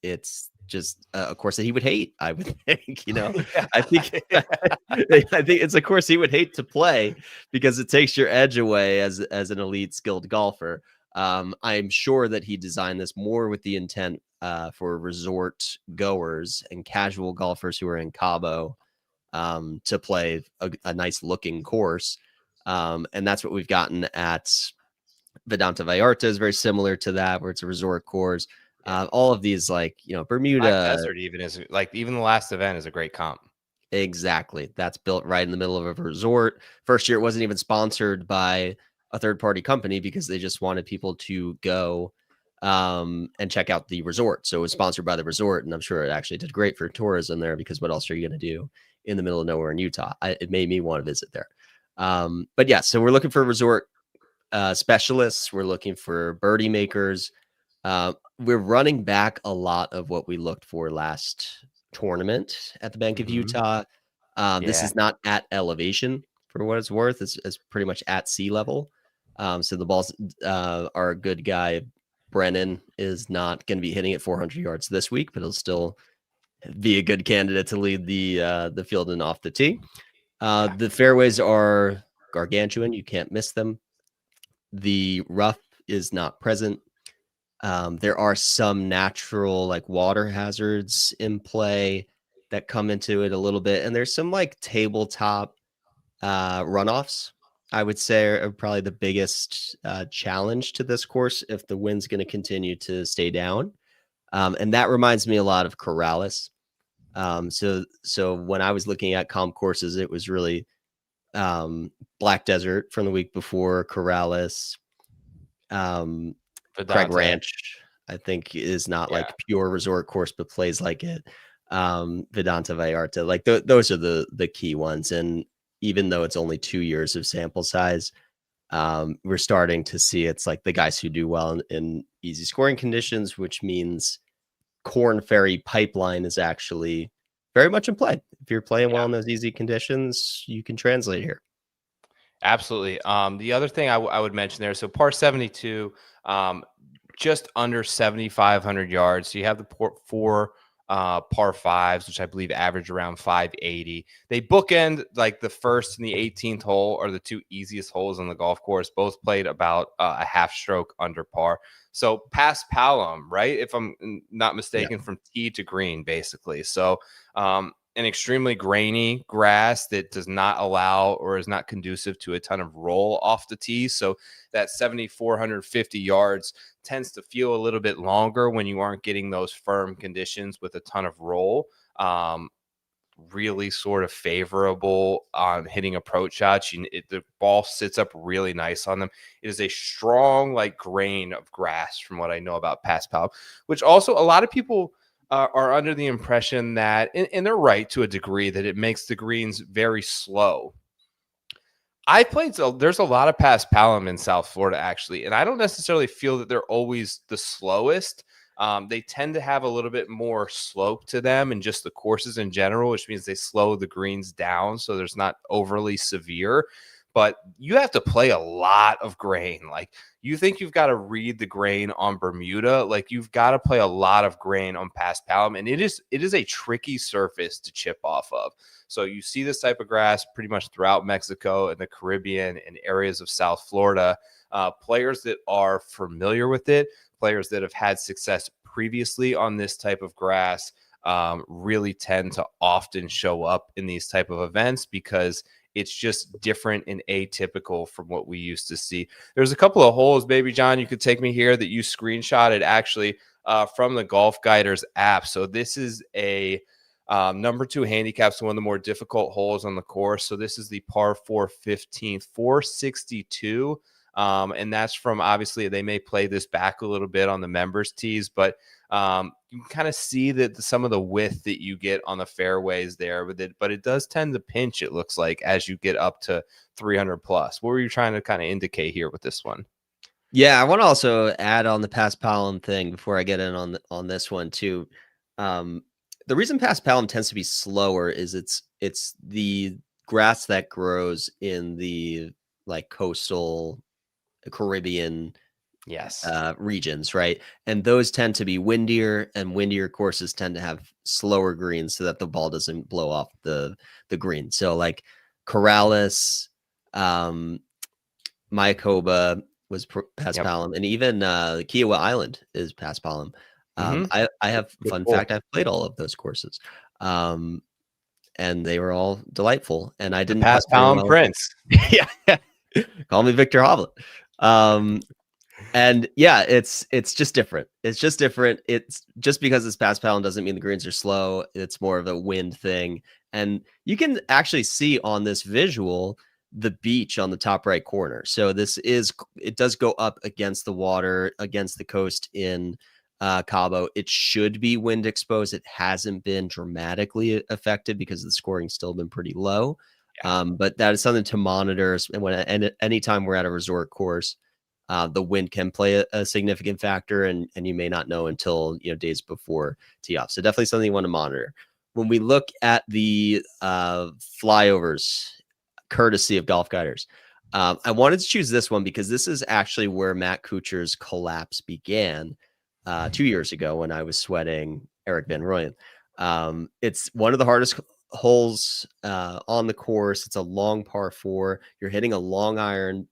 it's just a course that he would hate, I would think. I think it's a course he would hate to play because it takes your edge away as an elite skilled golfer. I'm sure that he designed this more with the intent for resort goers and casual golfers who are in Cabo to play a nice looking course. And that's what we've gotten at Vedanta Vallarta is very similar to that, where it's a resort course. Yeah. All of these, like, Black Bermuda, Desert even is like, even the last event is a great comp. exactly. That's built right in the middle of a resort. First year, it wasn't even sponsored by a third-party company because they just wanted people to go and check out the resort. So it was sponsored by the resort, and I'm sure it actually did great for tourism there, because what else are you going to do in the middle of nowhere in Utah? It made me want to visit there. But yeah, so we're looking for resort specialists. We're looking for birdie makers. We're running back a lot of what we looked for last tournament at the Bank of Utah. This Yeah. is not at elevation, for what it's worth. It's pretty much at sea level. So the balls are a good guy. Brennan is not going to be hitting at 400 yards this week, but he'll still be a good candidate to lead the field and off the tee. The fairways are gargantuan. You can't miss them. The rough is not present. There are some natural, like, water hazards in play that come into it a little bit. And there's some, like, tabletop runoffs, I would say, are probably the biggest challenge to this course if the wind's going to continue to stay down. And that reminds me a lot of Corrales. So when I was looking at comp courses, it was really Black Desert from the week before, Corrales, Craig Ranch, I think, is not like pure resort course, but plays like it. Vedanta Vallarta, like those are the key ones. And even though it's only 2 years of sample size, we're starting to see it's like the guys who do well in easy scoring conditions, which means Corn Ferry Pipeline is actually very much in play. If you're playing well in those easy conditions, you can translate here. Absolutely. The other thing I would mention there, so par 72, just under 7,500 yards. So you have the four par fives, which I believe average around 580. They bookend like the first and the 18th hole are the two easiest holes on the golf course. Both played about a half stroke under par. So past Palom, right? If I'm not mistaken, from tee to green, basically. So an extremely grainy grass that does not allow or is not conducive to a ton of roll off the tee. So that 7,450 yards tends to feel a little bit longer when you aren't getting those firm conditions with a ton of roll. Really sort of favorable on hitting approach shots. The ball sits up really nice on them. It is a strong, like, grain of grass from what I know about Pass Palom, which also a lot of people are under the impression that, and they're right to a degree, that it makes the greens very slow. I played, so there's a lot of Pass Palom in South Florida, actually, and I don't necessarily feel that they're always the slowest. They tend to have a little bit more slope to them and just the courses in general, which means they slow the greens down so there's not overly severe. But you have to play a lot of grain. Like, you think you've got to read the grain on Bermuda, like you've got to play a lot of grain on Pass Palom, and it is a tricky surface to chip off of. So you see this type of grass pretty much throughout Mexico and the Caribbean and areas of South Florida. Players that are familiar with it, players that have had success previously on this type of grass, really tend to often show up in these type of events because it's just different and atypical from what we used to see. There's a couple of holes, Baby John, you could take me here, that you screenshotted actually from the Golf Guiders app. So this is a number 2 handicap, so one of the more difficult holes on the course. So this is the par 4 15th, 462. And that's from, obviously, they may play this back a little bit on the members' tees, but you can kind of see that some of the width that you get on the fairways there with it, but it does tend to pinch, it looks like, as you get up to 300 plus. What were you trying to kind of indicate here with this one? Yeah, I want to also add on the Pass Palom thing before I get in on this one too. The reason Pass Palom tends to be slower is it's the grass that grows in the, like, coastal Caribbean regions, right? And those tend to be windier, and windier courses tend to have slower greens so that the ball doesn't blow off the green. So like Corrales, Mayakoba was Pass Palom, and even Kiowa Island is Pass Palom. I have fact, I've played all of those courses. And they were all delightful, and I didn't Pass Palom Prince. Yeah. Call me Victor Hovland. And yeah, it's just different. It's just different. It's just because it's pass paddle doesn't mean the greens are slow. It's more of a wind thing. And you can actually see on this visual the beach on the top right corner. So it does go up against the water, against the coast in Cabo. It should be wind exposed. It hasn't been dramatically affected because the scoring's still been pretty low. Yeah. But that is something to monitor. And anytime we're at a resort course, the wind can play a significant factor, and you may not know until days before tee off. So definitely something you want to monitor. When we look at the flyovers, courtesy of Golf Guiders, I wanted to choose this one because this is actually where Matt Kuchar's collapse began 2 years ago when I was sweating Eric Van Rooyen. It's one of the hardest holes on the course. It's a long par 4. You're hitting a long iron.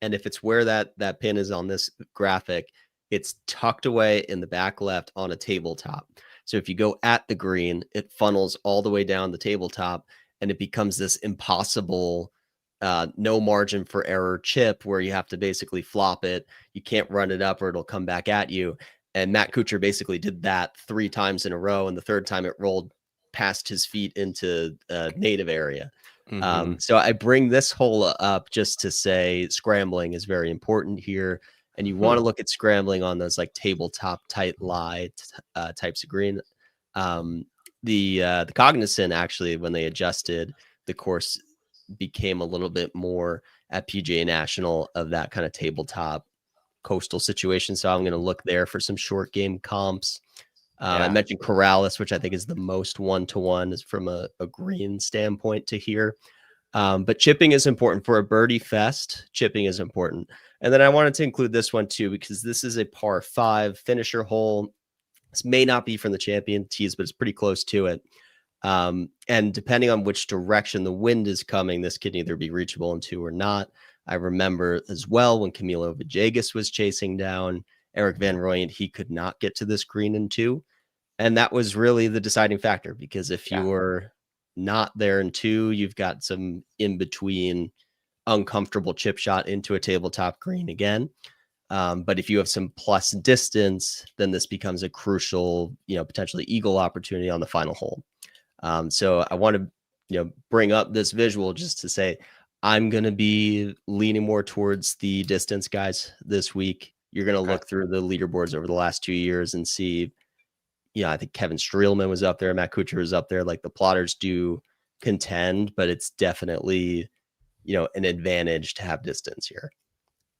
And if it's where that pin is on this graphic, it's tucked away in the back left on a tabletop. So if you go at the green, it funnels all the way down the tabletop, and it becomes this impossible, no margin for error chip where you have to basically flop it. You can't run it up or it'll come back at you. And Matt Kuchar basically did that 3 times in a row, and the third time it rolled past his feet into a native area. So I bring this hole up just to say scrambling is very important here. And you want to look at scrambling on those like tabletop tight lie types of green. The Cognizant, actually, when they adjusted, the course became a little bit more at PGA National of that kind of tabletop coastal situation. So I'm going to look there for some short game comps. I mentioned Corrales, which I think is the most 1-to-1 is from a green standpoint to here. But chipping is important for a birdie fest. Chipping is important. And then I wanted to include this one too, because this is a par 5 finisher hole. This may not be from the champion tees, but it's pretty close to it. And depending on which direction the wind is coming, this can either be reachable in 2 or not. I remember as well when Camilo Villegas was chasing down Eric Van Rooyen, he could not get to this green in 2. And that was really the deciding factor, because if you were not there in 2, you've got some in between uncomfortable chip shot into a tabletop green again. But if you have some plus distance, then this becomes a crucial, potentially eagle opportunity on the final hole. So I want to, bring up this visual just to say, I'm going to be leaning more towards the distance guys this week. You're going to look through the leaderboards over the last 2 years and see, I think Kevin Streelman was up there. Matt Kuchar was up there. Like the plotters do contend, but it's definitely, an advantage to have distance here.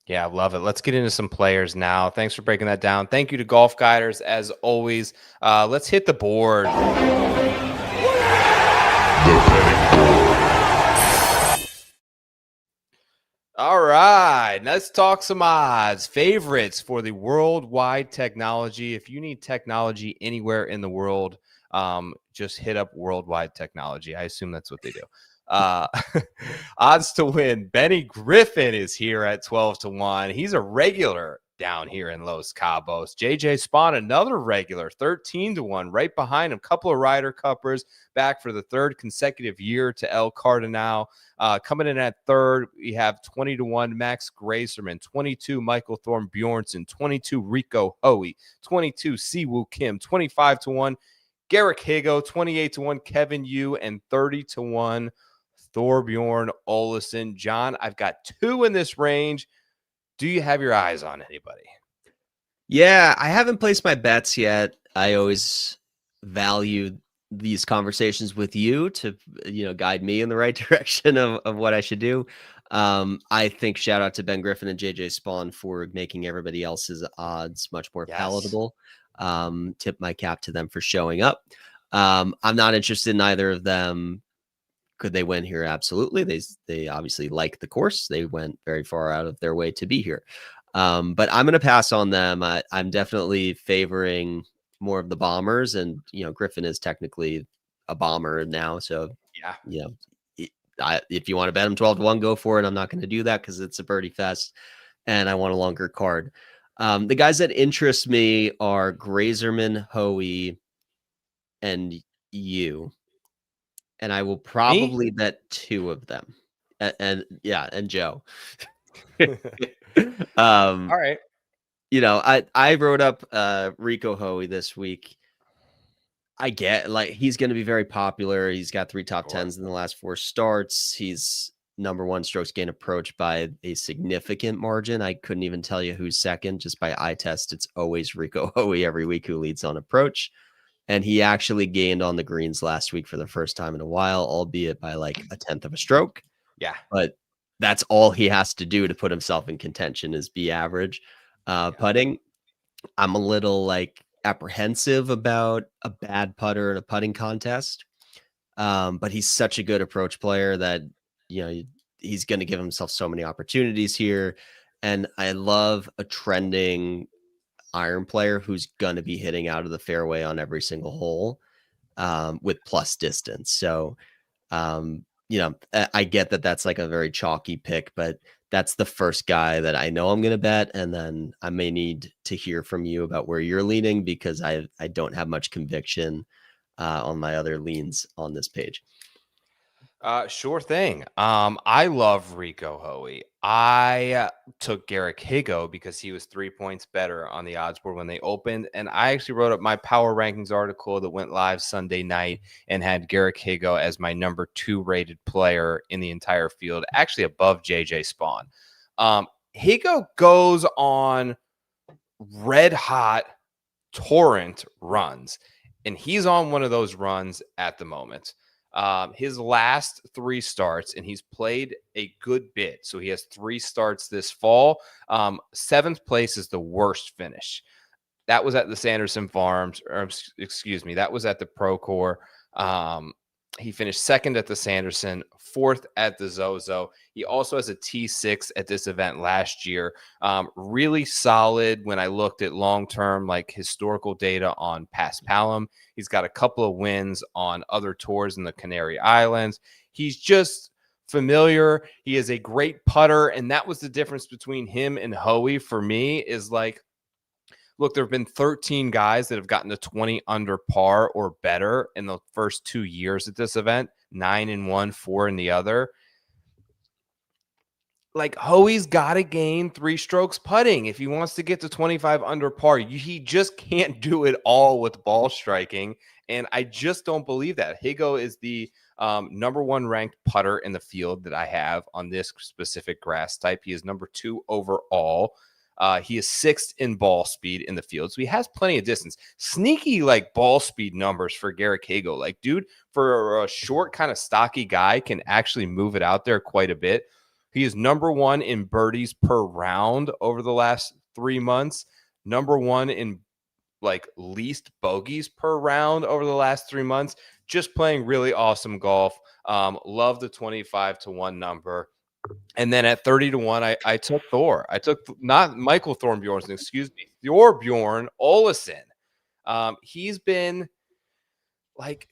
Yeah, I love it. Let's get into some players now. Thanks for breaking that down. Thank you to Golf Guiders as always. Let's hit the board. All right, let's talk some odds. Favorites for the worldwide technology. If you need technology anywhere in the world, just hit up worldwide technology. I assume that's what they do. Odds to win. Benny Griffin is here at 12-1. He's a regular down here in Los Cabos. JJ Spawn, another regular, 13-1. Right behind him, couple of Ryder Cuppers back for the 3rd consecutive year to El Cardinal. Coming in at 3rd, we have 20-1 Max Gracerman, 22 Michael Thorne Bjornsson, 22 Rico Hoey, 22 Siwoo Kim, 25-1 Garrick Higo, 28-1 Kevin Yu, and 30-1 Thorbjorn Olesen. John, I've got 2 in this range. Do you have your eyes on anybody? Yeah, I haven't placed my bets yet. I always value these conversations with you to, guide me in the right direction of what I should do. I think shout out to Ben Griffin and JJ Spawn for making everybody else's odds much more palatable. Tip my cap to them for showing up. I'm not interested in either of them. Could they win here? Absolutely. They obviously like the course. They went very far out of their way to be here. But I'm going to pass on them. I'm definitely favoring more of the bombers, and Griffin is technically a bomber now. So if you want to bet him 12-1, go for it. I'm not going to do that because it's a birdie fest, and I want a longer card. The guys that interest me are Grazerman, Hoey, and you. And I will probably bet 2 of them. And Joe. All right. I wrote up Rico Hoey this week. I get like he's going to be very popular. He's got 3 top Sure. 10s in the last 4 starts. He's number 1 strokes gain approach by a significant margin. I couldn't even tell you who's second just by eye test. It's always Rico Hoey every week who leads on approach. And he actually gained on the greens last week for the first time in a while, albeit by like a 10th of a stroke. Yeah. But that's all he has to do to put himself in contention is be average. Putting, I'm a little like apprehensive about a bad putter in a putting contest. But he's such a good approach player that, he's going to give himself so many opportunities here. And I love a trending iron player who's going to be hitting out of the fairway on every single hole with plus distance. So, I get that that's like a very chalky pick, but that's the first guy that I know I'm going to bet. And then I may need to hear from you about where you're leaning because I don't have much conviction on my other leans on this page. Sure thing. I love Rico Hoey. I took Garrick Higo because he was 3 points better on the odds board when they opened. And I actually wrote up my power rankings article that went live Sunday night and had Garrick Higo as my number 2 rated player in the entire field, actually above JJ Spawn. Higo goes on red hot torrent runs, and he's on one of those runs at the moment. His last 3 starts, and he's played a good bit. So he has 3 starts this fall. 7th place is the worst finish. That was at the Sanderson Farms, or excuse me, that was at the Procore. He finished 2nd at the Sanderson, 4th at the Zozo. He also has a T6 at this event last year. Really solid when I looked at long-term, like historical data on Paspalum. He's got a couple of wins on other tours in the Canary Islands. He's just familiar. He is a great putter, and that was the difference between him and Hoey for me is like, look, there have been 13 guys that have gotten to 20 under par or better in the first 2 years at this event, 9 in one, 4 in the other. Like, Hoey's got to gain 3 strokes putting if he wants to get to 25 under par. He just can't do it all with ball striking, and I just don't believe that. Higo is the number 1 ranked putter in the field that I have on this specific grass type. He is number 2 overall. He is 6th in ball speed in the field, so he has plenty of distance. Sneaky, like, ball speed numbers for Garrick Higo. Like, dude, for a short, kind of stocky guy, can actually move it out there quite a bit. He is number 1 in birdies per round over the last 3 months. Number 1 in, like, least bogeys per round over the last 3 months. Just playing really awesome golf. Love the 25-1 number. And then at 30-1, I took Thor. I took not Michael Thorbjornsen, excuse me, Thorbjorn Olesen. He's been like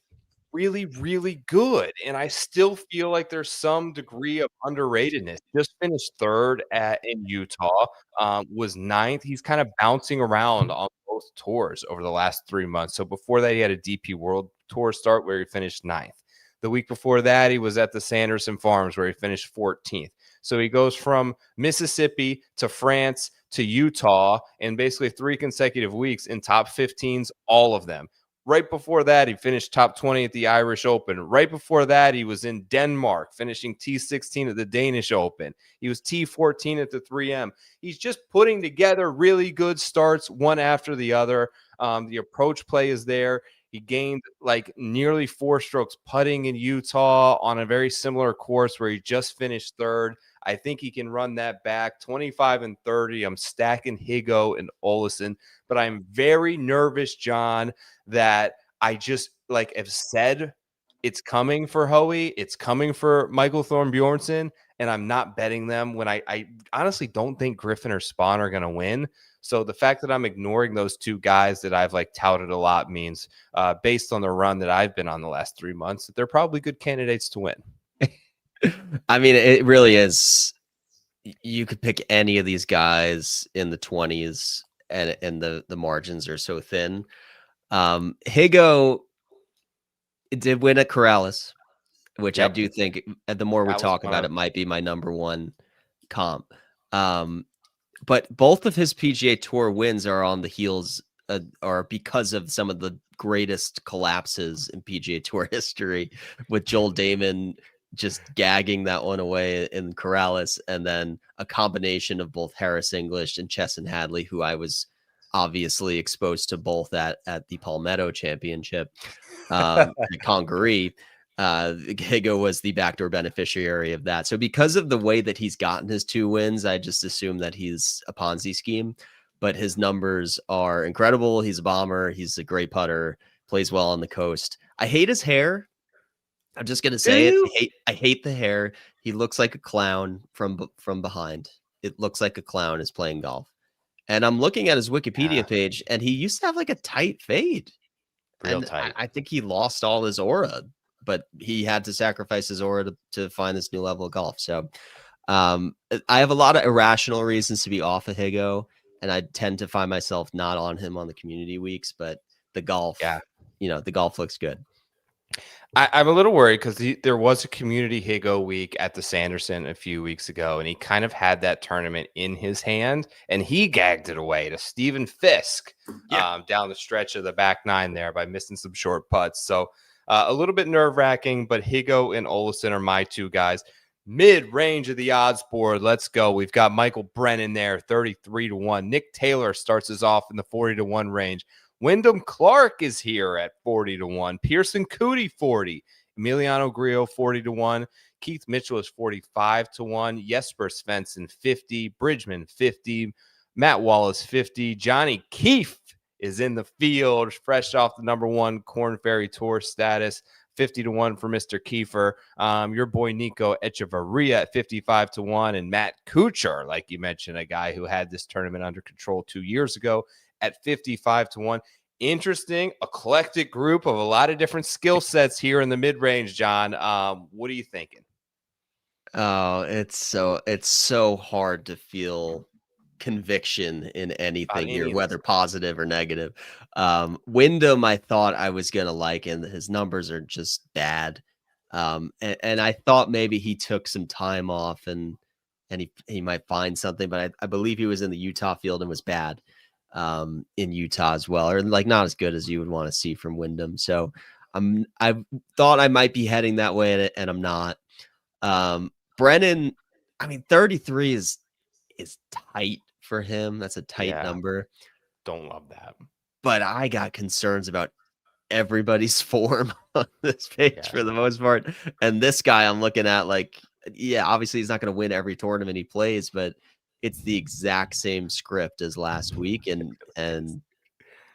really, really good, and I still feel like there's some degree of underratedness. Just finished 3rd in Utah, was 9th. He's kind of bouncing around on both tours over the last 3 months. So before that, he had a DP World Tour start where he finished 9th. The week before that, he was at the Sanderson Farms where he finished 14th. So he goes from Mississippi to France to Utah in basically 3 consecutive weeks in top 15s, all of them. Right before that, he finished top 20 at the Irish Open. Right before that, he was in Denmark, finishing T16 at the Danish Open. He was T14 at the 3M. He's just putting together really good starts, one after the other. The approach play is there. He gained like nearly 4 strokes putting in Utah on a very similar course where he just finished 3rd. I think he can run that back 25 and 30. I'm stacking Higo and Olesen, but I'm very nervous, John, that I just like have said it's coming for Hoey. It's coming for Michael Thorbjornsen, and I'm not betting them when I honestly don't think Griffin or Spawn are going to win. So the fact that I'm ignoring those 2 guys that I've like touted a lot means based on the run that I've been on the last 3 months, that they're probably good candidates to win. I mean, it really is. You could pick any of these guys in the 20s, and the margins are so thin. Higo did win at Corrales, which I do think the more we talk about it might be my number 1 comp. But both of his PGA Tour wins are on the heels or because of some of the greatest collapses in PGA Tour history, with Joel Damon just gagging that one away in Corrales, and then a combination of both Harris English and Chesson Hadley, who I was obviously exposed to both at the Palmetto Championship at Congaree. Higo was the backdoor beneficiary of that. So because of the way that he's gotten his 2 wins, I just assume that he's a Ponzi scheme, but his numbers are incredible. He's a bomber. He's a great putter, plays well on the coast. I hate his hair. I'm just going to say it. I hate the hair. He looks like a clown from behind. It looks like a clown is playing golf. And I'm looking at his Wikipedia page, and he used to have like a tight fade. Real And tight. I think he lost all his aura, but he had to sacrifice his aura to find this new level of golf. So I have a lot of irrational reasons to be off of Higo, and I tend to find myself not on him on the community weeks, but the golf, the golf looks good. I'm a little worried because there was a community Higo week at the Sanderson a few weeks ago, and he kind of had that tournament in his hand, and he gagged it away to Stephen Fisk down the stretch of the back 9 there by missing some short putts. So a little bit nerve-wracking, but Higo and Olesen are my 2 guys. Mid-range of the odds board, let's go. We've got Michael Brennan there, 33-1. Nick Taylor starts us off in the 40-1 range. Wyndham Clark is here at 40-1. Pearson Cootie 40. Emiliano Grillo 40-1. Keith Mitchell is 45-1. Jesper Svensson 50. Bridgman 50. Matt Wallace 50. Johnny Keefe is in the field, fresh off the #1 Korn Ferry Tour status. 50-1 for Mr. Kiefer. Your boy Nico Echevarria at 55-1, and Matt Kuchar, like you mentioned, a guy who had this tournament under control 2 years ago, at 55-1. Interesting, eclectic group of a lot of different skill sets here in the mid-range, John. What are you thinking? Oh, it's so hard to feel conviction in anything here, whether positive or negative. Wyndham, I thought I was gonna like, and his numbers are just bad. And I thought maybe he took some time off and he might find something, but I believe he was in the Utah field and was bad in Utah as well, or like not as good as you would want to see from Wyndham. So I thought I might be heading that way, and I'm not. Brennan, I mean, 33 is tight for him. That's a tight number. Don't love that. But I got concerns about everybody's form on this page for the most part. And this guy I'm looking at, like, obviously he's not going to win every tournament he plays, but it's the exact same script as last week. And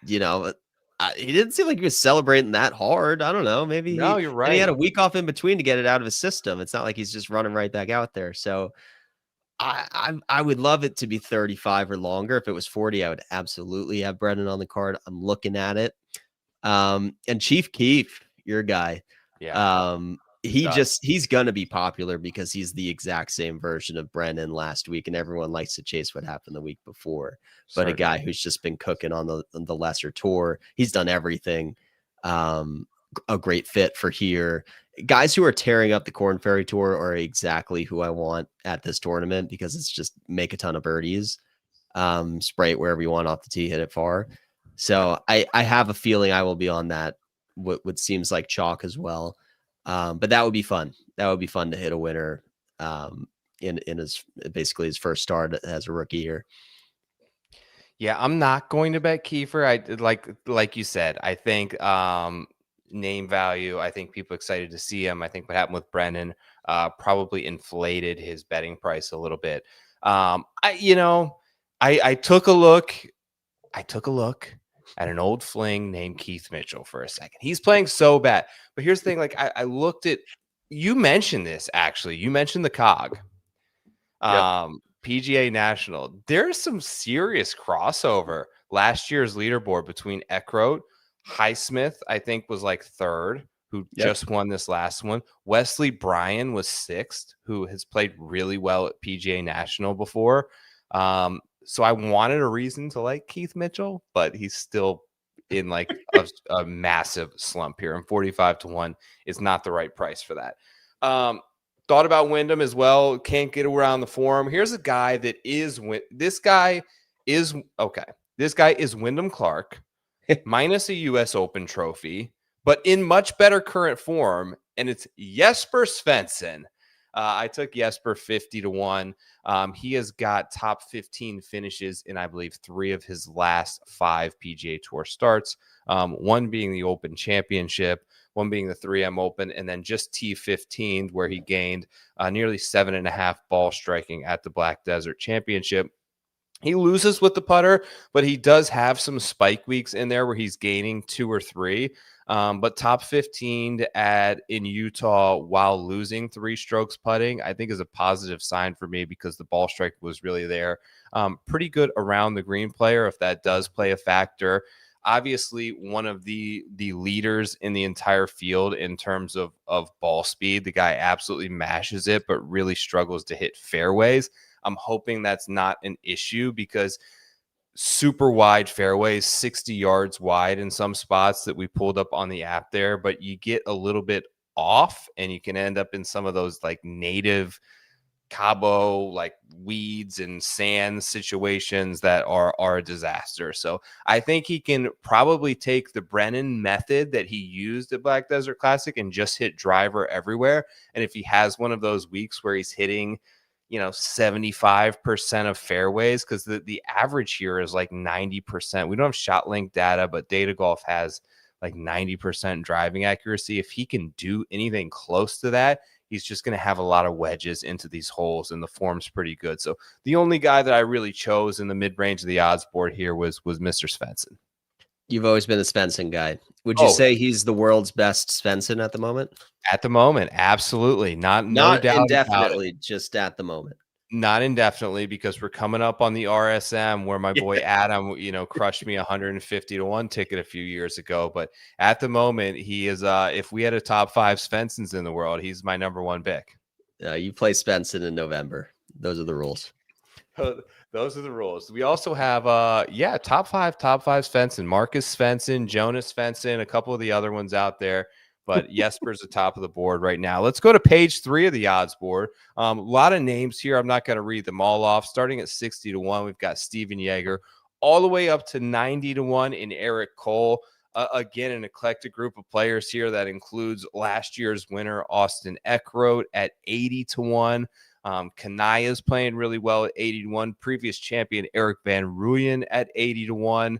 he didn't seem like he was celebrating that hard. I don't know. Maybe you're right. And he had a week off in between to get it out of his system. It's not like he's just running right back out there. So I would love it to be 35 or longer. If it was 40, I would absolutely have Brennan on the card. I'm looking at it. And Chief Keef, your guy. He's gonna be popular because he's the exact same version of Brennan last week, and everyone likes to chase what happened the week before. But a guy who's just been cooking on the lesser tour. He's done everything. A great fit for here. Guys who are tearing up the Korn Ferry Tour are exactly who I want at this tournament, because it's just make a ton of birdies, spray it wherever you want off the tee, hit it far. So I have a feeling I will be on that, what seems like chalk as well. But that would be fun. That would be fun to hit a winner in his basically his first start as a rookie here. Yeah, I'm not going to bet Kiefer. I like you said, I think name value. I think people excited to see him. I think what happened with Brennan probably inflated his betting price a little bit. I took a look. At an old fling named Keith Mitchell for a second. He's playing so bad. But here's the thing, like I looked at, you mentioned this actually. You mentioned the COG. PGA National. There's some serious crossover. Last year's leaderboard between Eckroat, Highsmith, I think was like 3rd, who just won this last one. Wesley Bryan was 6th, who has played really well at PGA National before. So I wanted a reason to like Keith Mitchell, but he's still in like a massive slump here. And 45-1 is not the right price for that. Thought about Wyndham as well. Can't get around the form. Here's a guy that is this guy is okay. This guy is Wyndham Clark minus a U.S. Open trophy, but in much better current form, and it's Jesper Svensson. I took Jesper 50-1. He has got top 15 finishes in, I believe, 3 of his last 5 PGA Tour starts. One being the Open Championship, one being the 3M Open, and then just T15, where he gained nearly 7.5 ball striking at the Black Desert Championship. He loses with the putter, but he does have some spike weeks in there where he's gaining 2 or 3. But top 15 in Utah while losing 3 strokes putting, I think is a positive sign for me because the ball strike was really there. Pretty good around the green player if that does play a factor. Obviously, one of the leaders in the entire field in terms of ball speed. The guy absolutely mashes it, but really struggles to hit fairways. I'm hoping that's not an issue because super wide fairways, 60 yards wide in some spots that we pulled up on the app there, but you get a little bit off and you can end up in some of those like native Cabo, like weeds and sand situations that are a disaster. So I think he can probably take the Brennan method that he used at Black Desert Classic and just hit driver everywhere. And if he has one of those weeks where he's hitting 75% of fairways, because the average here is like 90%. We don't have shot link data, but Data Golf has like 90% driving accuracy. If he can do anything close to that, he's just going to have a lot of wedges into these holes, and the form's pretty good. So the only guy that I really chose in the mid-range of the odds board here was Mr. Svensson. You've always been a Svensson guy. Would you say he's the world's best Svensson at the moment? At the moment, absolutely. No doubt indefinitely, just at the moment. Not indefinitely, because we're coming up on the RSM where my boy Adam, crushed me 150-1 ticket a few years ago. But at the moment, he is, if we had a top 5 Svenssons in the world, he's my number 1 pick. You play Svensson in November. Those are the rules. Those are the rules. We also have, top five Svensson, Marcus Svensson, Jonas Svensson, a couple of the other ones out there. But Jesper's the top of the board right now. Let's go to page 3 of the odds board. A lot of names here. I'm not going to read them all off. Starting at 60-1, we've got Steven Yeager, all the way up to 90-1 in Eric Cole. Again, an eclectic group of players here that includes last year's winner, Austin Eckroat, at 80-1. Kanaya's playing really well at 80-1. Previous champion Eric Van Rooyen at 80-1.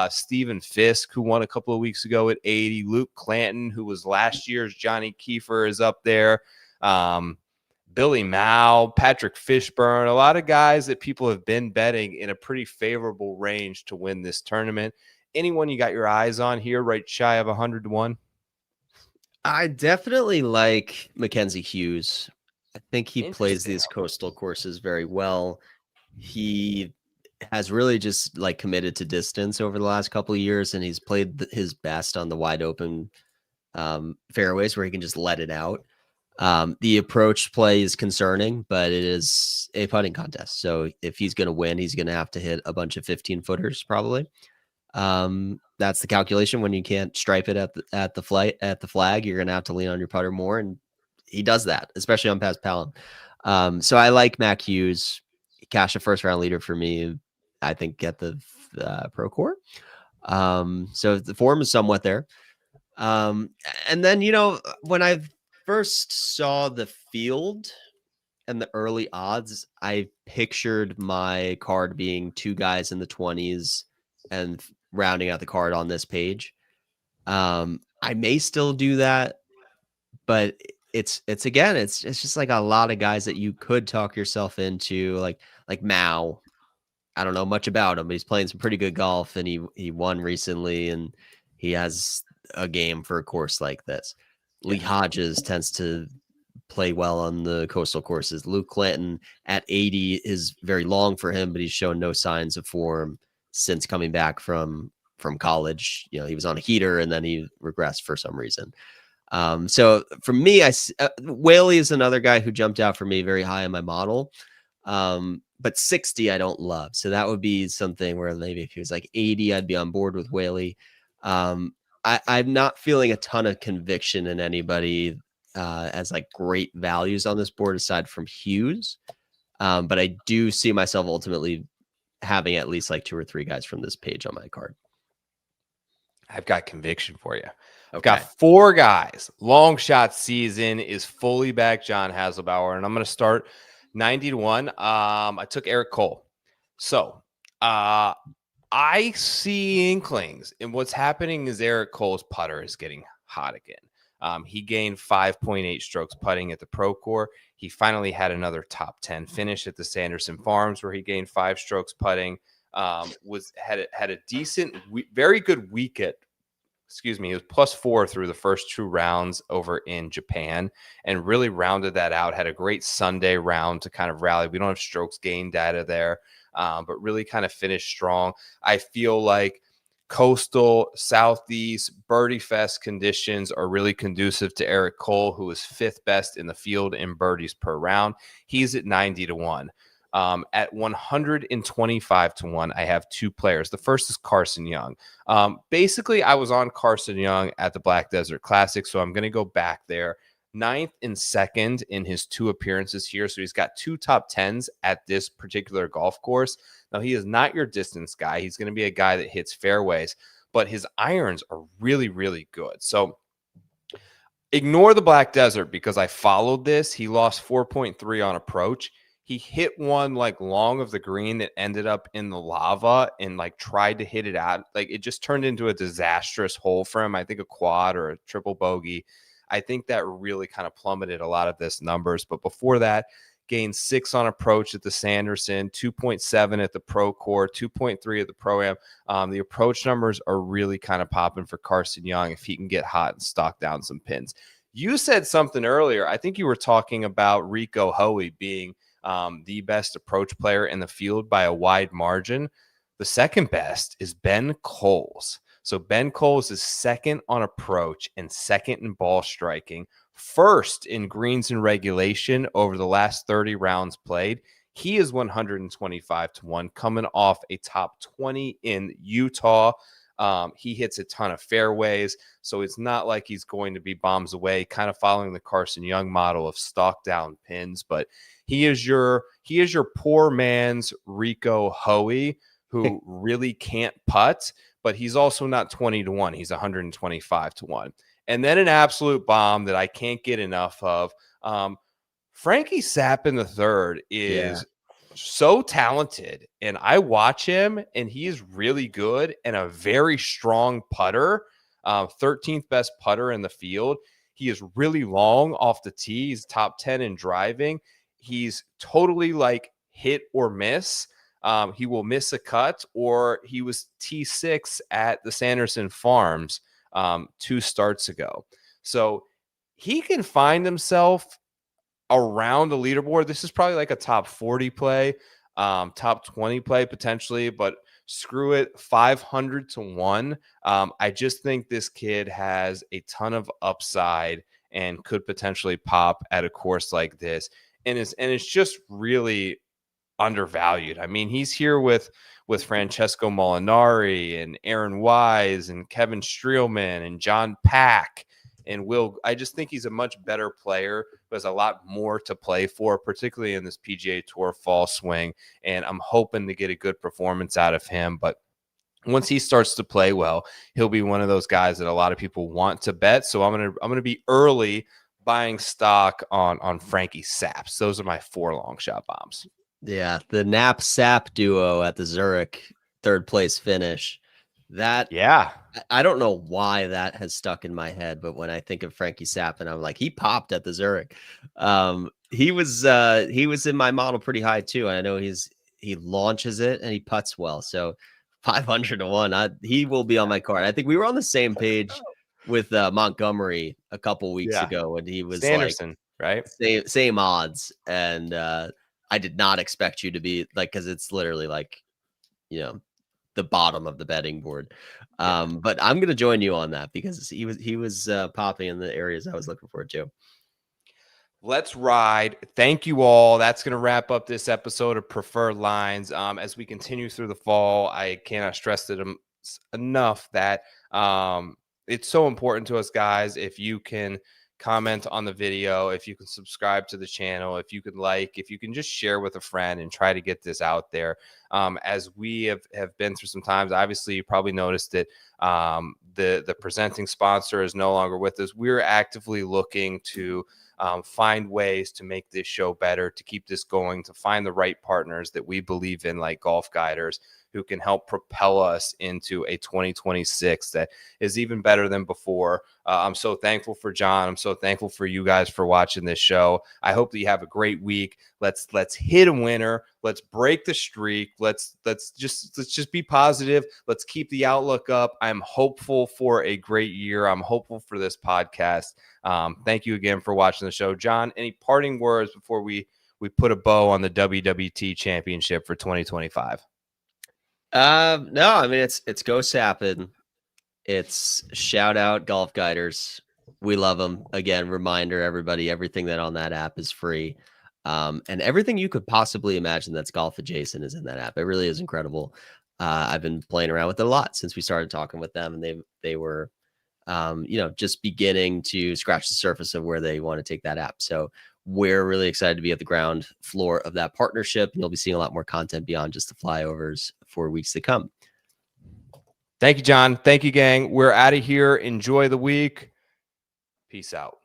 Stephen Fisk, who won a couple of weeks ago at 80. Luke Clanton, who was last year's Johnny Kiefer, is up there. Billy Mao, Patrick Fishburne, a lot of guys that people have been betting in a pretty favorable range to win this tournament. Anyone you got your eyes on here, right shy of 100-1? I definitely like Mackenzie Hughes. I think he plays these coastal courses very well. He has really just like committed to distance over the last couple of years, and he's played his best on the wide open fairways where he can just let it out. The approach play is concerning, but it is a putting contest. So if he's going to win, he's going to have to hit a bunch of 15 footers probably. That's the calculation. When you can't stripe it at the flag, you're going to have to lean on your putter more, and he does that, especially on Paz Palom. So I like Mac Hughes. Cash a first round leader for me, I think, at the Procore. So the form is somewhat there. And then, when I first saw the field and the early odds, I pictured my card being 2 guys in the 20s and rounding out the card on this page. I may still do that, but it's just like a lot of guys that you could talk yourself into, like Mao. I don't know much about him, but he's playing some pretty good golf, and he won recently, and he has a game for a course like this. Lee Hodges tends to play well on the coastal courses. Luke Clanton at 80 is very long for him, but he's shown no signs of form since coming back from college. He was on a heater and then he regressed for some reason. So for me, Whaley is another guy who jumped out for me very high in my model. But 60, I don't love. So that would be something where maybe if he was like 80, I'd be on board with Whaley. I'm not feeling a ton of conviction in anybody as like great values on this board aside from Hughes. But I do see myself ultimately having at least like 2 or 3 guys from this page on my card. I've got conviction for you. I've Okay. got 4 guys. Long shot season is fully back, John Hasselbauer, and I'm going to start 90 to 1. I took Eric Cole. So I see inklings, and what's happening is Eric Cole's putter is getting hot again. He gained 5.8 strokes putting at the Pro Tour. He finally had another top 10 finish at the Sanderson Farms, where he gained 5 strokes putting. Had a decent, very good week at. Excuse me, he was +4 through the first 2 rounds over in Japan, and really rounded that out. Had a great Sunday round to kind of rally. We don't have strokes gain data there, but really kind of finished strong. I feel like coastal, southeast, birdie fest conditions are really conducive to Eric Cole, who is 5th best in the field in birdies per round. He's at 90 to 1. At 125 to 1, I have 2 players. The first is Carson Young. Basically, I was on Carson Young at the Black Desert Classic, so I'm going to go back there. 9th and 2nd in his 2 appearances here. So he's got 2 top 10s at this particular golf course. Now, he is not your distance guy. He's going to be a guy that hits fairways, but his irons are really, really good. So ignore the Black Desert because I followed this. He lost 4.3 on approach. He hit one like long of the green that ended up in the lava and like tried to hit it out. Like it just turned into a disastrous hole for him. I think a quad or a triple bogey. I think that really kind of plummeted a lot of this numbers. But before that, gained 6 on approach at the Sanderson, 2.7 at the Pro Tour, 2.3 at the Pro-Am. The approach numbers are really kind of popping for Carson Young if he can get hot and stock down some pins. You said something earlier. I think you were talking about Rico Hoey being the best approach player in the field by a wide margin. The second best is Ben Coles. So Ben Coles is 2nd on approach and 2nd in ball striking, 1st in greens and regulation over the last 30 rounds played. He is 125 to 1, coming off a top 20 in Utah. He hits a ton of fairways, so it's not like he's going to be bombs away, kind of following the Carson Young model of stock down pins. But he is your poor man's Rico Hoey, who really can't putt, but he's also not 20 to 1. He's 125 to 1. And then an absolute bomb that I can't get enough of. Frankie Sapp III is so talented, and I watch him, and he is really good and a very strong putter. 13th best putter in the field. He is really long off the tee. He's top 10 in driving. He's totally like hit or miss. He will miss a cut, or he was T6 at the Sanderson Farms 2 starts ago. So he can find himself around the leaderboard. This is probably like a top 40 play, top 20 play potentially, but screw it, 500 to 1. I just think this kid has a ton of upside and could potentially pop at a course like this. And it's just really undervalued. I mean, he's here with Francesco Molinari and Aaron Wise and Kevin Streelman and John Pack and Will. I just think he's a much better player who has a lot more to play for, particularly in this PGA Tour fall swing. And I'm hoping to get a good performance out of him. But once he starts to play well, he'll be one of those guys that a lot of people want to bet. So I'm gonna be early buying stock on Frankie Sapp. Those are my 4 long shot bombs. Yeah, the Nap Sap duo at the Zurich 3rd place finish. That I don't know why that has stuck in my head, but when I think of Frankie Sapp, and I'm like, he popped at the Zurich. He was in my model pretty high too. I know he launches it and he putts well. So 500 to 1, he will be on my card. I think we were on the same page with Montgomery a couple weeks ago when he was Sanderson, right? Same odds. And I did not expect you to be like, because it's literally like, the bottom of the betting board. But I'm going to join you on that because he was popping in the areas I was looking for too. Let's ride. Thank you all. That's going to wrap up this episode of Preferred Lines. As we continue through the fall, I cannot stress it enough that it's so important to us, guys. If you can comment on the video, if you can subscribe to the channel, if you can if you can just share with a friend and try to get this out there. As we have been through some times, obviously you probably noticed that the presenting sponsor is no longer with us. We're actively looking to find ways to make this show better, to keep this going, to find the right partners that we believe in, like Golf Guiders, who can help propel us into a 2026 that is even better than before. I'm so thankful for John. I'm so thankful for you guys for watching this show. I hope that you have a great week. Let's hit a winner. Let's break the streak. Let's just be positive. Let's keep the outlook up. I'm hopeful for a great year. I'm hopeful for this podcast. Thank you again for watching the show. John, any parting words before we put a bow on the WWT championship for 2025? No, I mean, it's go Sappin. It's shout out Golf Guiders. We love them. Again, reminder, everybody, everything that on that app is free. And everything you could possibly imagine that's golf adjacent is in that app. It really is incredible. I've been playing around with it a lot since we started talking with them, and they were just beginning to scratch the surface of where they want to take that app. So we're really excited to be at the ground floor of that partnership. And you'll be seeing a lot more content beyond just the flyovers for weeks to come. Thank you, John. Thank you, gang. We're out of here. Enjoy the week. Peace out.